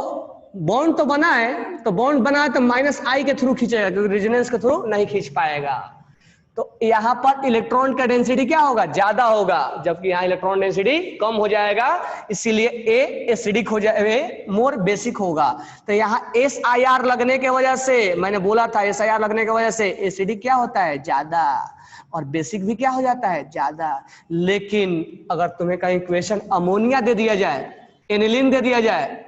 Speaker 1: बॉन्ड तो बना है, तो बॉन्ड बना है तो -I के थ्रू खींचेगा, क्योंकि रेजोनेंस के थ्रू नहीं खींच पाएगा। तो यहाँ पर इलेक्ट्रॉन का डेंसिटी क्या होगा? ज्यादा होगा, जबकि यहाँ इलेक्ट्रॉन डेंसिटी कम हो जाएगा, इसीलिए ए एसिडिक हो जाए, मोर बेसिक होगा। तो यहाँ SIR लगने के वजह से, मैंने बोला था SIR लगने की वजह से एसिडिक क्या होता है? ज्यादा, और बेसिक भी क्या हो जाता है? ज्यादा। लेकिन अगर तुम्हें कहीं इक्वेशन अमोनिया दे दिया जाए, एनिलीन दे दिया जाए,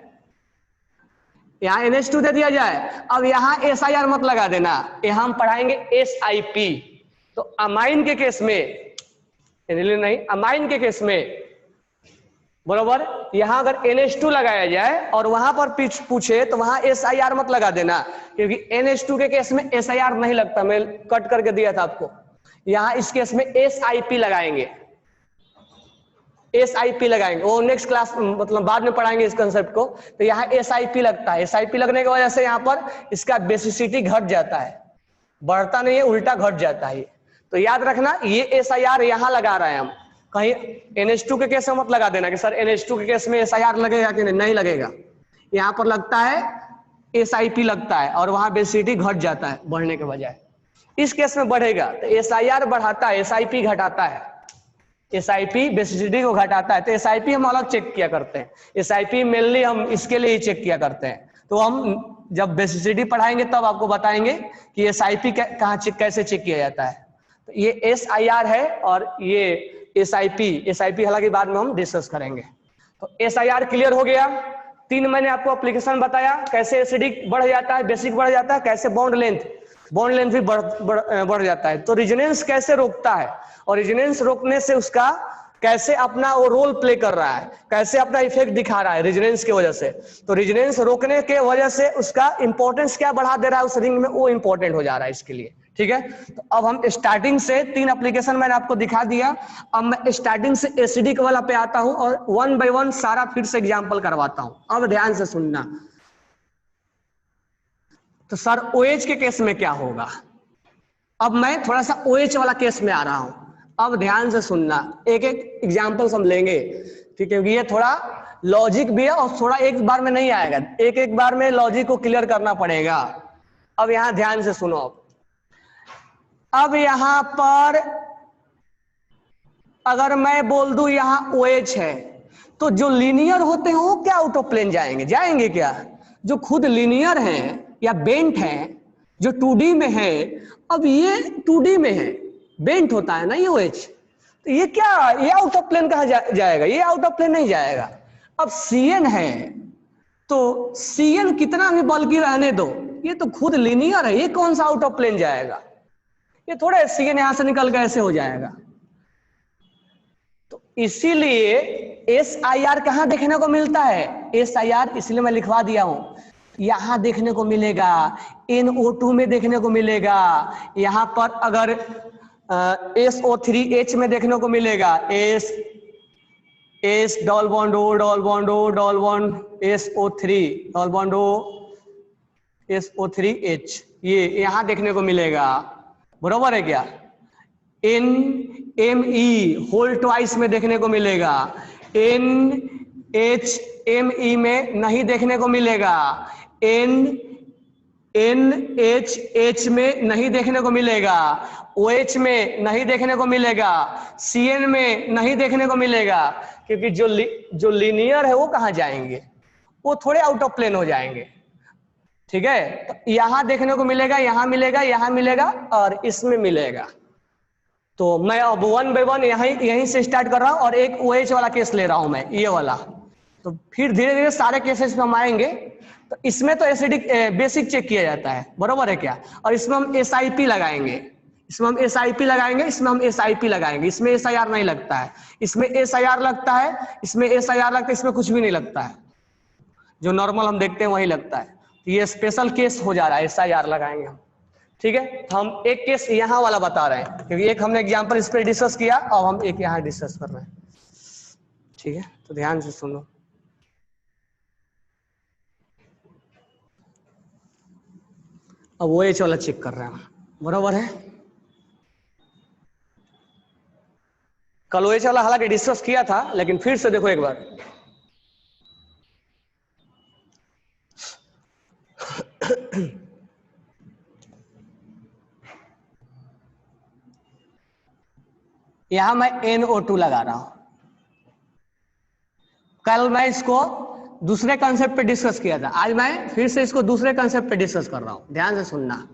Speaker 1: यहाँ NH2 दे दिया जाए, अब यहाँ SIR मत लगा देना, यहाँ हम पढ़ाएंगे SIP। तो अमाइन के केस में, एनिलीन नहीं, अमाइन के केस में, बरोबर, यहां अगर NH2 लगाया जाए और वहां पर पूछे तो वहां SIR मत लगा देना, क्योंकि NH2 के केस में SIR नहीं लगता, मैं कट करके दिया था आपको। यहां इस केस में SIP लगाएंगे, SIP लगाएंगे, वो नेक्स्ट क्लास मतलब बाद में पढ़ाएंगे इस कंसेप्ट को। तो यहाँ SIP लगता है, SIP लगने की वजह से यहाँ पर इसका बेसिसिटी घट जाता है, बढ़ता नहीं है, उल्टा घट जाता है। तो याद रखना, ये SIR यहाँ लगा रहे हैं हम, कहीं NH2 के केस में मत लगा देना कि सर NH2 के केस में SIR लगेगा कि नहीं लगेगा। यहाँ पर लगता है SIP लगता है और वहां बेसिसिटी घट जाता है बढ़ने के बजाय, इस केस में बढ़ेगा। तो SIR बढ़ाता है, SIP घटाता है, SIP बेसिसिटी को घटाता है। तो SIP हम अलग चेक किया करते हैं, SIP मेनली हम इसके लिए ही चेक किया करते हैं। तो हम जब बेसिसिटी पढ़ाएंगे तब आपको बताएंगे कि SIP कहाँ कैसे चेक किया जाता है। तो ये SIR है और ये SIP हालांकि बाद में हम डिस्कस करेंगे। तो SIR क्लियर हो गया। 3 मैंने आपको एप्लीकेशन बताया, कैसे एसिडिक बढ़ जाता है, बेसिक बढ़ जाता है, कैसे बॉन्ड लेंथ भी बढ़ जाता है। तो रेजोनेंस कैसे रोकता है और रेजोनेंस रोकने से उसका कैसे अपना वो रोल प्ले कर रहा है, कैसे अपना इफेक्ट दिखा रहा है रेजोनेंस की वजह से। तो रेजोनेंस रोकने के वजह से उसका इंपॉर्टेंस क्या बढ़ा दे रहा है उस रिंग में, वो इंपॉर्टेंट हो जा रहा है इसके लिए, ठीक है। तो अब हम स्टार्टिंग से 3 एप्लीकेशन मैंने आपको दिखा दिया, अब मैं स्टार्टिंग से एसिडिक वाला पे आता हूं और 1 बाय 1 सारा फिर से एग्जांपल करवाता हूं। अब ध्यान से सुनना। तो सर OH के केस में क्या होगा? अब मैं थोड़ा सा OH वाला केस में आ रहा हूं, अब ध्यान से सुनना, एक एक एग्जांपल हम लेंगे, ठीक है। ये थोड़ा लॉजिक भी है और थोड़ा एक बार में नहीं आएगा, एक बार में लॉजिक को क्लियर करना पड़ेगा। अब यहां ध्यान से सुनो। अब यहां पर अगर मैं बोल दूं यहां OH है, तो जो लीनियर होते हैं वो क्या आउट ऑफ प्लेन जाएंगे क्या? जो खुद लीनियर हैं या बेंट हैं, जो 2D में है, अब ये 2D में है, बेंट होता है ना ये OH, तो ये क्या, ये आउट ऑफ प्लेन कहाँ जाएगा? ये आउट ऑफ प्लेन नहीं जाएगा। अब CN है, तो CN कितना भी बल्कि रहने दो, ये तो खुद लीनियर है, ये कौन सा आउट ऑफ प्लेन जाएगा? ये थोड़े CN यहां से निकल के ऐसे हो जाएगा। तो इसीलिए SIR कहां देखने को मिलता है? SIR इसलिए मैं लिखवा दिया हूं, यहां देखने को मिलेगा, NO2 में देखने को मिलेगा, यहां पर अगर SO3H में देखने को मिलेगा, S double bond O double bond O double bond SO3 double bond O SO3H, ये यहां देखने को मिलेगा, बरोबर है क्या? NMe होल ट्वाइस में देखने को मिलेगा, NHMe में नहीं देखने को मिलेगा, NHH में नहीं देखने को मिलेगा, OH में नहीं देखने को मिलेगा, CN में नहीं देखने को मिलेगा, क्योंकि जो लीनियर है वो कहाँ जाएंगे? वो थोड़े आउट ऑफ प्लेन हो जाएंगे, ठीक है। तो यहां देखने को मिलेगा, यहां मिलेगा, यहां मिलेगा और इसमें मिलेगा। तो मैं अब 1 बाय 1 यहीं से स्टार्ट कर रहा हूं और एक OH वाला केस ले रहा हूं मैं, ये वाला। तो फिर धीरे धीरे सारे केसेस में हम आएंगे। तो इसमें तो एसिडिक बेसिक चेक किया जाता है, बरोबर है क्या? और इसमें हम SIP लगाएंगे, इसमें हम SIP लगाएंगे, इसमें हम SIP लगाएंगे, इसमें SIR नहीं लगता है, इसमें SIR लगता है, इसमें SIR लगता है, इसमें कुछ भी नहीं लगता है, जो नॉर्मल हम देखते हैं वही लगता है। ये स्पेशल केस हो जा रहा है, SIR लगाएंगे हम, ठीक है। तो हम एक केस यहाँ वाला बता रहे हैं क्योंकि एक हमने एग्जांपल इस पर डिस्कस किया और हम एक यहाँ डिस्कस कर रहे हैं, ठीक है। तो ध्यान से सुनो। अब वो OH वाला चेक कर रहे हैं, बराबर है। कल OH वाला हालांकि डिस्कस किया था, लेकिन फिर से देखो एक बार। यहां मैं NO2 लगा रहा हूं। कल मैं इसको दूसरे कंसेप्ट पे डिस्कस किया था, आज मैं फिर से इसको दूसरे कंसेप्ट पे डिस्कस कर रहा हूं, ध्यान से सुनना।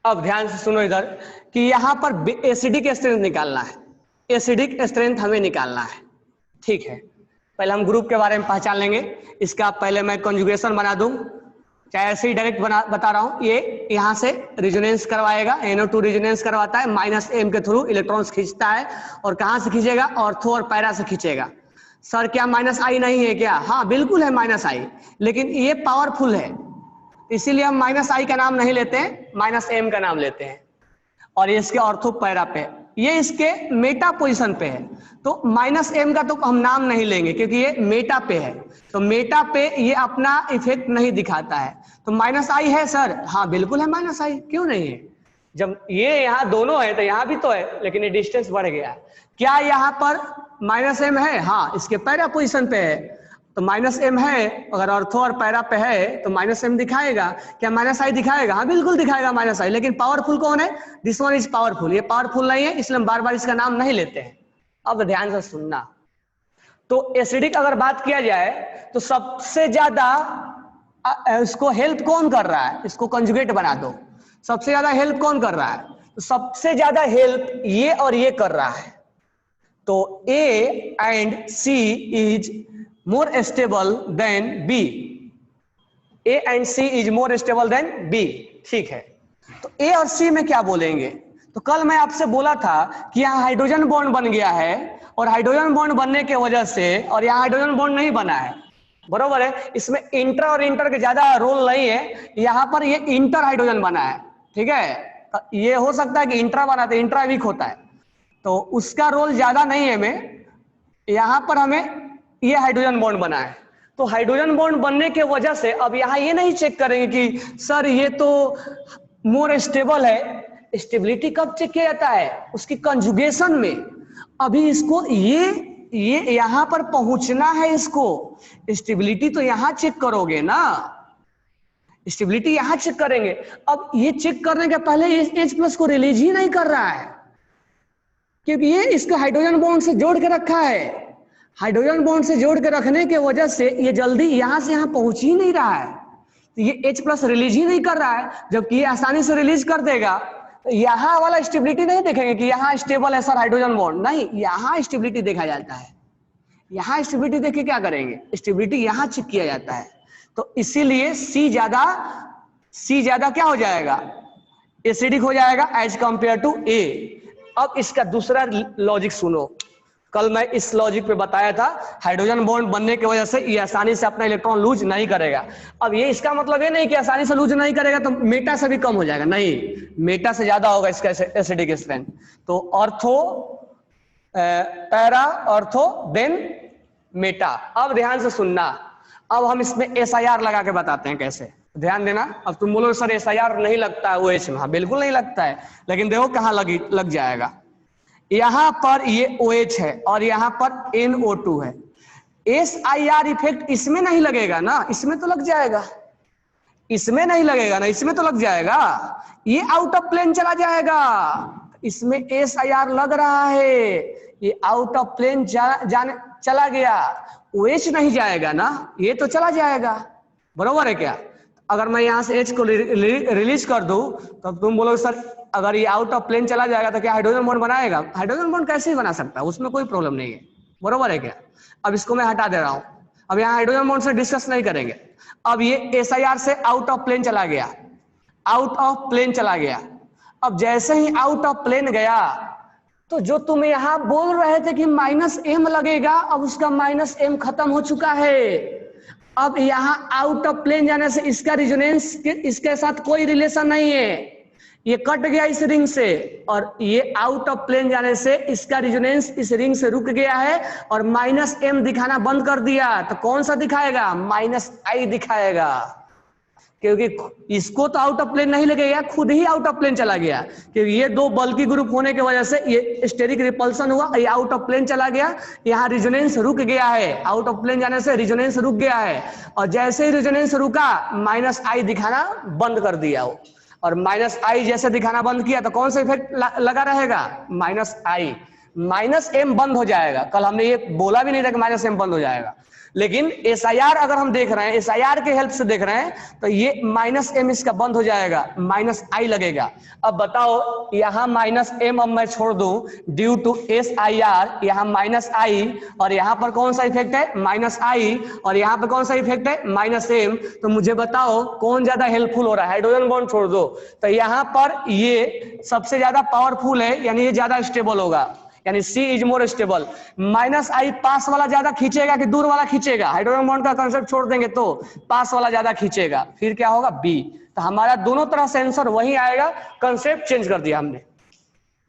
Speaker 1: अब ध्यान से सुनो इधर कि यहां पर एसिडिक स्ट्रेंथ निकालना है, एसिडिक स्ट्रेंथ हमें निकालना है, ठीक है। पहले हम ग्रुप के बारे में पहचान लेंगे। इसका पहले मैं कंजुगेशन बना दूं, चाहे ऐसे ही डायरेक्ट बता रहा हूं। ये यहां से रिजोनेंस करवाएगा, NO2 रिजोनेंस करवाता है, -m के थ्रू इलेक्ट्रॉन्स खींचता है। और कहां से खींचेगा? ऑर्थो और पैरा से खींचेगा। सर क्या -I नहीं है क्या? हाँ बिल्कुल है -I, लेकिन ये पावरफुल है, इसीलिए हम -I का नाम नहीं लेते हैं, -m का नाम लेते हैं। और ये इसके ऑर्थो पैरा पे, ये इसके मेटा पोजीशन पे है, तो -m का तो हम नाम नहीं लेंगे क्योंकि ये मेटा पे है। तो मेटा पे ये अपना इफेक्ट नहीं दिखाता है। तो -I है सर? हाँ बिल्कुल है -I, क्यों नहीं है? जब ये यहाँ दोनों है तो यहाँ भी तो है, लेकिन ये डिस्टेंस बढ़ गया। क्या यहाँ पर -m है? हाँ, इसके पैरा पोजीशन पे है तो -m है। अगर ऑर्थो और पैरा पे है तो -m दिखाएगा। क्या -I दिखाएगा? हाँ बिल्कुल दिखाएगा -I, लेकिन पावरफुल कौन है? This one is powerful. ये पावरफुल नहीं है, इसलिए हम बार बार इसका नाम नहीं लेते हैं। अब ध्यान से सुनना। तो एसिडिक अगर बात किया जाए तो सबसे ज्यादा इसको हेल्प कौन कर रहा है? इसको कंजुगेट बना दो। सबसे ज्यादा हेल्प कौन कर रहा है? तो सबसे ज्यादा हेल्प ये और ये कर रहा है। तो A and C is more stable than B. A and C is more stable than B, ठीक है। तो A और C में क्या बोलेंगे? तो कल मैं आपसे बोला था कि यहाँ हाइड्रोजन बॉन्ड बन गया है, और हाइड्रोजन बॉन्ड बनने के वजह से, और यहाँ हाइड्रोजन बॉन्ड नहीं बना है, बरोबर है। इसमें इंटर और इंटर के ज्यादा रोल नहीं है, यहाँ पर ये इंटर हाइड्रोजन बना है, ठीक है। ये हो सकता है कि इंट्रा बना तो इंट्रा वीक होता है, तो उसका रोल ज्यादा नहीं है में। यहाँ पर हमें ये हाइड्रोजन बॉन्ड बना है, तो हाइड्रोजन बॉन्ड बनने के वजह से अब यहाँ ये नहीं चेक करेंगे कि सर ये तो मोर स्टेबल है। स्टेबिलिटी कब चेक किया जाता है? उसकी कंजुगेशन में। अभी इसको ये यहाँ पर पहुंचना है, इसको स्टेबिलिटी तो यहाँ चेक करोगे ना, स्टेबिलिटी यहाँ चेक करेंगे। अब ये चेक करने के पहले ये H+ को रिलीज ही नहीं कर रहा है, क्योंकि ये इसका हाइड्रोजन बॉन्ड से जोड़ के रखा है। हाइड्रोजन बॉन्ड से जोड़ के रखने के वजह से ये जल्दी यहां से यहां पहुंच ही नहीं रहा है, तो ये H+ रिलीज ही नहीं कर रहा है। जबकि ये आसानी से रिलीज कर देगा, तो यहाँ वाला स्टेबिलिटी नहीं देखेंगे कि यहाँ स्टेबल है सर हाइड्रोजन बॉन्ड, नहीं, यहाँ स्टेबिलिटी देखा जाता है। यहाँ स्टेबिलिटी देख के क्या करेंगे? स्टेबिलिटी यहाँ चेक किया जाता है। तो इसीलिए C ज्यादा क्या हो जाएगा? एसिडिक हो जाएगा एज कंपेयर टू A। अब इसका दूसरा लॉजिक सुनो। कल मैं इस लॉजिक पे बताया था, हाइड्रोजन बॉन्ड बनने की वजह से ये आसानी से अपना इलेक्ट्रॉन लूज नहीं करेगा। अब ये इसका मतलब ये नहीं कि आसानी से लूज नहीं करेगा तो मेटा से भी कम हो जाएगा, नहीं, मेटा से ज्यादा होगा इसका एसिडिक स्ट्रेंथ। तो ortho para ortho then meta. अब ध्यान से सुनना, अब हम इसमें SIR लगा के बताते हैं कैसे, ध्यान देना। अब तुम बोलो सर SIR नहीं लगता है OH में, हाँ बिल्कुल नहीं लगता है, लेकिन देखो कहाँ लग जाएगा। यहां पर ये OH है और यहां पर NO2 है। SIR इफेक्ट इसमें नहीं लगेगा ना, इसमें तो लग जाएगा, इसमें नहीं लगेगा ना, इसमें तो लग जाएगा। ये आउट ऑफ प्लेन चला जाएगा, इसमें SIR लग रहा है, ये आउट ऑफ प्लेन चला गया, OH नहीं जाएगा ना, ये तो चला जाएगा, बरोबर है क्या? अगर मैं यहां से H को रिलीज कर दूं तो तुम बोलोगे सर अगर ये आउट ऑफ प्लेन चला जाएगा तो क्या हाइड्रोजन बॉन्ड बनाएगा? हाइड्रोजन बॉन्ड कैसे ही बना सकता है, उसमें कोई प्रॉब्लम नहीं है, बरोबर है क्या? अब इसको मैं हटा दे रहा हूं, अब यहाँ हाइड्रोजन बॉन्ड से डिस्कस नहीं करेंगे। अब ये SIR से आउट ऑफ प्लेन चला गया, आउट ऑफ प्लेन चला गया। अब जैसे ही आउट ऑफ प्लेन गया तो जो तुम यहां बोल रहे थे कि -m लगेगा, अब उसका -m खत्म हो चुका है। अब यहां आउट ऑफ प्लेन जाने से इसका रिजोनेंस इसके साथ कोई रिलेशन नहीं है, ये कट गया इस रिंग से, और ये आउट ऑफ प्लेन जाने से इसका रिजोनेंस इस रिंग से रुक गया है और -m दिखाना बंद कर दिया। तो कौन सा दिखाएगा? -i दिखाएगा, क्योंकि इसको तो आउट ऑफ प्लेन नहीं लगेगा, खुद ही आउट ऑफ प्लेन चला गया, क्योंकि ये दो बल्की ग्रुप होने की वजह से ये स्टेरिक रिपल्सन हुआ, ये आउट ऑफ प्लेन चला गया, यहाँ रिजोनेंस रुक गया है, आउट ऑफ प्लेन जाने से रिजोनेंस रुक गया है, और जैसे ही रिजोनेंस रुका -i दिखाना बंद कर दिया वो, और -i जैसे दिखाना बंद किया तो कौन सा इफेक्ट लगा रहेगा? -i, -m बंद हो जाएगा। कल हमने ये बोला भी नहीं था कि -m बंद हो जाएगा, लेकिन SIR अगर हम देख रहे हैं, SIR के हेल्प से देख रहे हैं, तो ये -m इसका बंद हो जाएगा, -i लगेगा। अब बताओ यहाँ -m अब मैं छोड़ दूं ड्यू टू SIR, यहाँ -i, और यहाँ पर कौन सा इफेक्ट है? -i, और यहाँ पर कौन सा इफेक्ट है? -m। तो मुझे बताओ कौन ज्यादा हेल्पफुल हो रहा है? हाइड्रोजन बॉन्ड छोड़ दो, तो यहाँ पर ये सबसे ज्यादा पावरफुल है, यानी ये ज्यादा स्टेबल होगा, यानी C is more stable. -i पास वाला ज्यादा खींचेगा कि दूर वाला खींचेगा? हाइड्रोजन बॉन्ड का कंसेप्ट छोड़ देंगे तो पास वाला ज्यादा खींचेगा, फिर क्या होगा? B। तो हमारा दोनों तरह से आंसर वही आएगा, कंसेप्ट चेंज कर दिया हमने,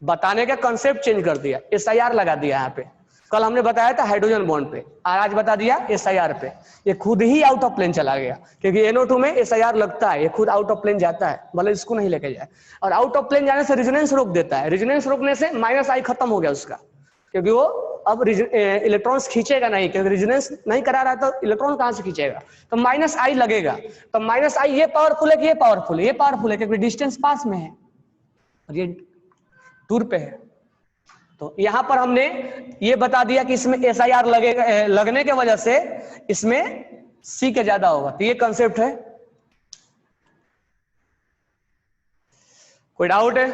Speaker 1: बताने का कंसेप्ट चेंज कर दिया, SIR लगा दिया यहाँ पे। कल हमने बताया था हाइड्रोजन बॉन्ड पे, आज बता दिया SIR पे। ये खुद ही आउट ऑफ प्लेन चला गया, क्योंकि NO2 में SIR लगता है, ये खुद आउट ऑफ प्लेन जाता है, मतलब इसको नहीं लेके जाए, और आउट ऑफ प्लेन जाने से रेजोनेंस रोक देता है, रेजोनेंस रोकने से -i खत्म हो गया उसका, क्योंकि वो अब इलेक्ट्रॉन्स खींचेगा नहीं, क्योंकि रेजोनेंस नहीं करा रहा है तो इलेक्ट्रॉन कहां से खींचेगा? तो -i लगेगा। तो -i ये पावरफुल है कि ये पावरफुल है? ये पावरफुल है, क्योंकि डिस्टेंस पास में है और ये दूर पे है। तो यहां पर हमने ये बता दिया कि इसमें SIR लगेगा, लगने के वजह से इसमें C का ज्यादा होगा, तो ये कंसेप्ट है। कोई डाउट है?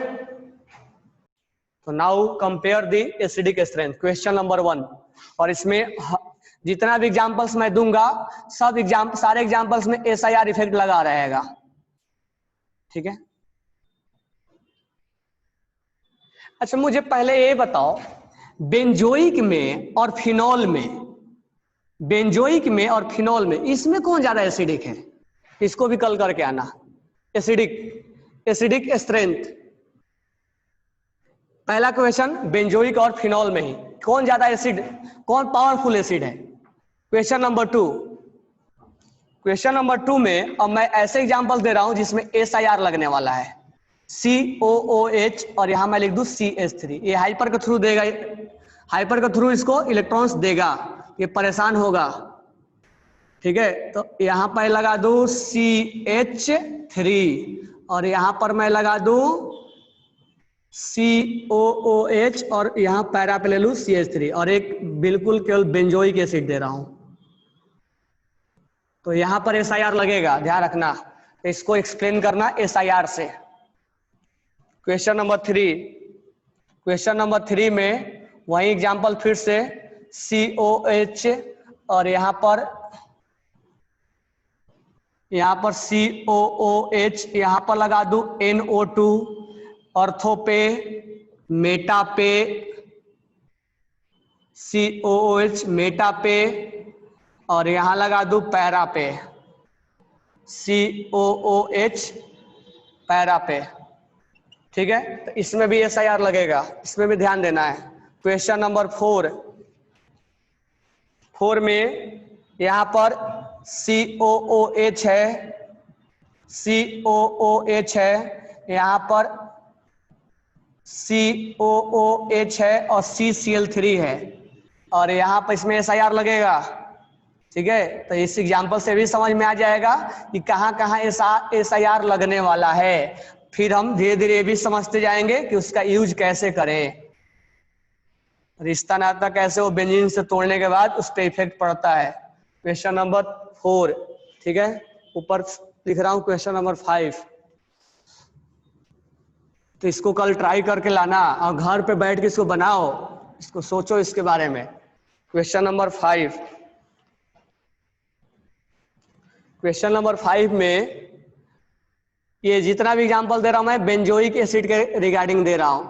Speaker 1: तो now compare the acidic strength, question number 1। और इसमें जितना भी एग्जांपल्स मैं दूंगा सब सारे एग्जांपल्स में SIR इफेक्ट लगा रहेगा, ठीक है? अच्छा मुझे पहले ये बताओ, बेंजोइक में और फिनॉल में, बेंजोइक में और फिनॉल में इसमें कौन ज्यादा एसिडिक है? इसको भी कल करके आना। एसिडिक स्ट्रेंथ, पहला क्वेश्चन बेंजोइक और फिनॉल में ही कौन ज्यादा एसिड, कौन पावरफुल एसिड है? क्वेश्चन नंबर 2, क्वेश्चन नंबर 2 में अब मैं ऐसे एग्जांपल दे रहा हूं जिसमें SIR लगने वाला है, COOH, और यहां मैं लिख दूं CH3। ये हाइपर के थ्रू देगा, हाइपर के थ्रू इसको इलेक्ट्रॉन्स देगा, ये परेशान होगा, ठीक है? तो यहां पर लगा दूं CH3 और यहां पर मैं लगा दूं COOH और यहां पैरा पे ले लूं CH3 और एक बिल्कुल केवल बेंजोइक एसिड दे रहा हूं, तो यहां पर SIR लगेगा, ध्यान रखना। इसको एक्सप्लेन करना SIR से। क्वेश्चन नंबर 3, क्वेश्चन नंबर 3 में वही एग्जांपल फिर से COH और यहां पर COOH, यहां पर लगा दूं NO2, ऑर्थो पे, मेटा पे, COOH मेटा पे, और यहां लगा दूं पैरा पे, COOH पैरा पे, ठीक है? तो इसमें भी SIR लगेगा, इसमें भी ध्यान देना है। क्वेश्चन नंबर 4 में यहां पर COOH है, COOH है, यहां पर COOH है और CCl3 है, और यहां पर इसमें SIR लगेगा, ठीक है? तो इस एग्जांपल से भी समझ में आ जाएगा कि कहां कहां SIR लगने वाला है। फिर हम धीरे धीरे ये भी समझते जाएंगे कि उसका यूज कैसे करें, रिश्ता नाता कैसे वो बेंजीन से तोड़ने के बाद उस पर इफेक्ट पड़ता है। क्वेश्चन नंबर 4, ठीक है? ऊपर लिख रहा हूं क्वेश्चन नंबर 5, तो इसको कल ट्राई करके लाना और घर पे बैठ के इसको बनाओ, इसको सोचो इसके बारे में। क्वेश्चन नंबर 5, क्वेश्चन नंबर 5 में ये जितना भी एग्जांपल दे रहा हूं मैं बेंजोइक एसिड के रिगार्डिंग दे रहा हूं,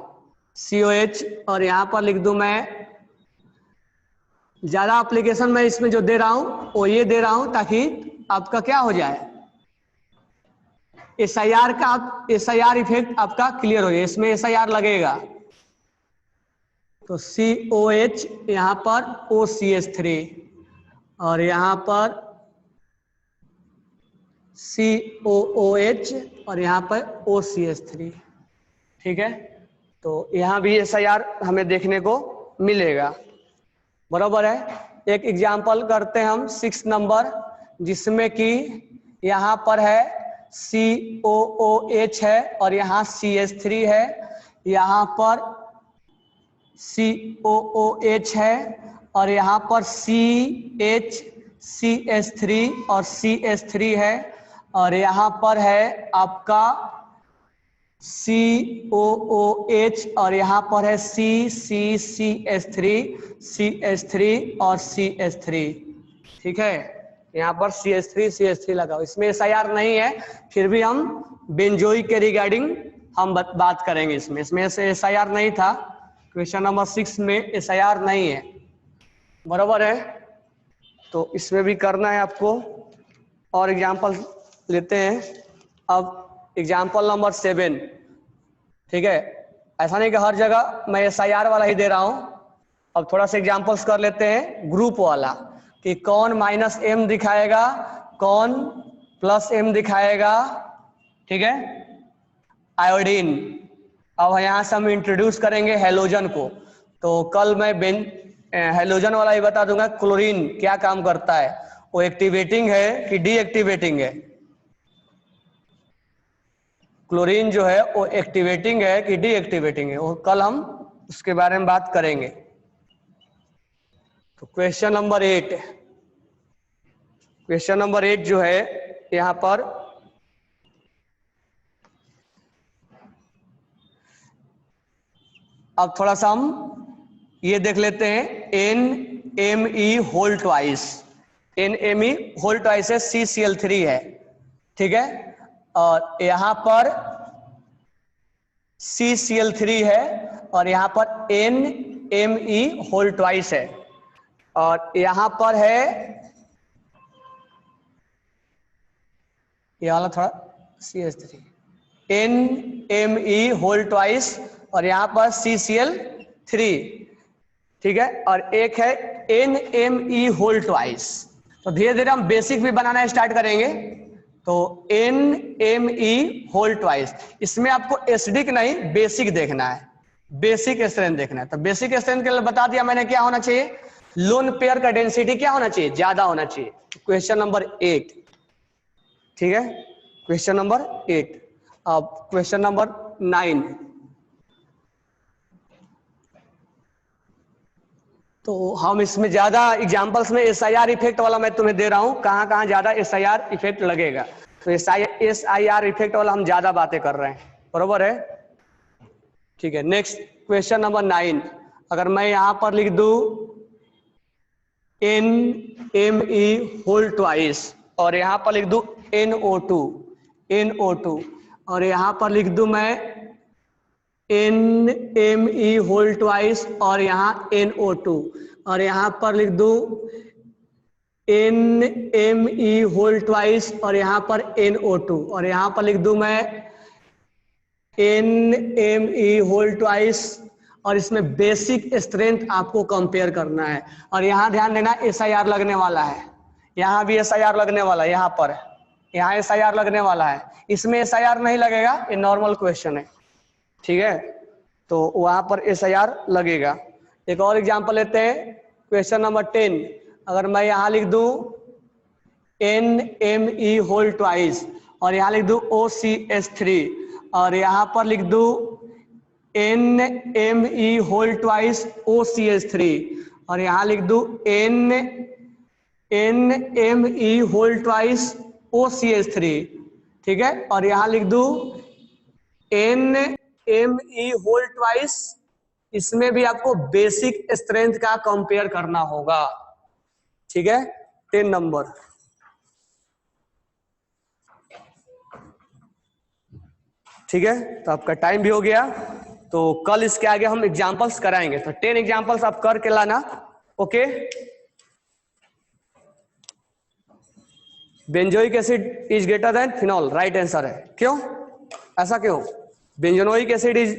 Speaker 1: COH, और यहां पर लिख दूं मैं, ज्यादा एप्लीकेशन मैं इसमें जो दे रहा हूं वो ये दे रहा हूं ताकि आपका क्या हो जाए, SIR का SIR इफेक्ट आपका क्लियर हो जाए। इसमें SIR लगेगा तो COH, यहां पर OCH3 और यहां पर COOH और यहां पर OCH3, ठीक है। तो यहां भी SIR हमें देखने को मिलेगा, बराबर है। एक एग्जाम्पल करते हैं हम 6 नंबर, जिसमें कि यहां पर है COOH है और यहां CH3 है, यहां पर COOH है और यहां पर CH3 और CH3 है और यहां पर है आपका COOH और यहां पर है CH3 और CH3, ठीक है। यहां पर CH3 लगाओ, इसमें SIR नहीं है, फिर भी हम बेंजोइक के रिगार्डिंग हम बात करेंगे। इसमें से SIR नहीं था, क्वेश्चन नंबर 6 में SIR नहीं है, बराबर है। तो इसमें भी करना है आपको। और एग्जाम्पल लेते हैं अब, एग्जाम्पल नंबर 7, ठीक है। ऐसा नहीं कि हर जगह मैं SIR वाला ही दे रहा हूं। अब थोड़ा सा एग्जाम्पल्स कर लेते हैं ग्रुप वाला, कि कौन -M दिखाएगा, कौन +M दिखाएगा, ठीक है। आयोडीन। अब यहां से हम इंट्रोड्यूस करेंगे हेलोजन को। तो कल मैं हेलोजन वाला ही बता दूंगा, क्लोरीन क्या काम करता है, वो एक्टिवेटिंग है कि डीएक्टिवेटिंग है। क्लोरीन जो है वो एक्टिवेटिंग है कि डीएक्टिवेटिंग है, वो कल हम उसके बारे में बात करेंगे। तो क्वेश्चन नंबर 8 जो है यहां पर, अब थोड़ा सा हम ये देख लेते हैं, NMe whole twice, NMe whole twice है, CCl3 है, ठीक है। और यहां पर CCl3 है और यहां पर NMe होल ट्वाइस है और यहां पर है, ये वाला थोड़ा CH3, NMe होल ट्वाइस और यहां पर CCl3, ठीक है। और एक है NMe होल ट्वाइस। तो धीरे धीरे हम बेसिक भी बनाना स्टार्ट करेंगे। तो NMe होल ट्वाइस, इसमें आपको एसिडिक नहीं बेसिक देखना है, बेसिक स्ट्रेंथ देखना है। तो बेसिक स्ट्रेंथ के लिए बता दिया मैंने क्या होना चाहिए, लोन पेयर का डेंसिटी क्या होना चाहिए, ज्यादा होना चाहिए। क्वेश्चन नंबर 8, ठीक है, क्वेश्चन नंबर 8। अब क्वेश्चन नंबर 9, तो हम इसमें ज्यादा एग्जांपल्स में SIR इफेक्ट वाला मैं तुम्हें दे रहा हूं, कहां कहां ज्यादा SIR इफेक्ट लगेगा। तो SIR इफेक्ट वाला हम ज्यादा बातें कर रहे हैं, बरोबर है, ठीक है। नेक्स्ट क्वेश्चन नंबर 9, अगर मैं यहां पर लिख दूं NMe होल ट्वाइस और यहां पर लिख दूं NO2 और यहां पर लिख दूं मैं NMe होल ट्वाइस और यहां NO2 और यहां पर लिख दूं NMe होल ट्वाइस और यहां पर NO2 और यहां पर लिख दूं मैं NMe होल ट्वाइस और इसमें बेसिक स्ट्रेंथ आपको कंपेयर करना है। और यहां ध्यान देना SIR लगने वाला है, यहां भी SIR लगने वाला है, यहां SIR लगने वाला है, इसमें SIR नहीं लगेगा, ये नॉर्मल क्वेश्चन है, ठीक है। तो वहां पर SIR लगेगा। एक और एग्जांपल लेते हैं, क्वेश्चन नंबर 10, अगर मैं यहां लिख दूं NMe होल ट्वाइस और यहां लिख दूं OCH3 और यहां पर लिख दूं NMe होल ट्वाइस OCH3 और यहां लिख दूं NMe होल ट्वाइस OCH3, ठीक है। और यहां लिख दूं NMe होल ट्वाइस, इसमें भी आपको बेसिक स्ट्रेंथ का कंपेयर करना होगा, ठीक है। 10 नंबर, ठीक है, तो आपका टाइम भी हो गया, तो कल इसके आगे हम एग्जांपल्स कराएंगे, तो 10 एग्जांपल्स आप करके लाना। Okay, benzoic acid is greater than phenol, right answer है। क्यों, ऐसा क्यों? Benzoic acid is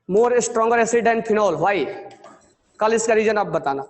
Speaker 1: more stronger acid than phenol, why? कल इसका रीजन आप बताना।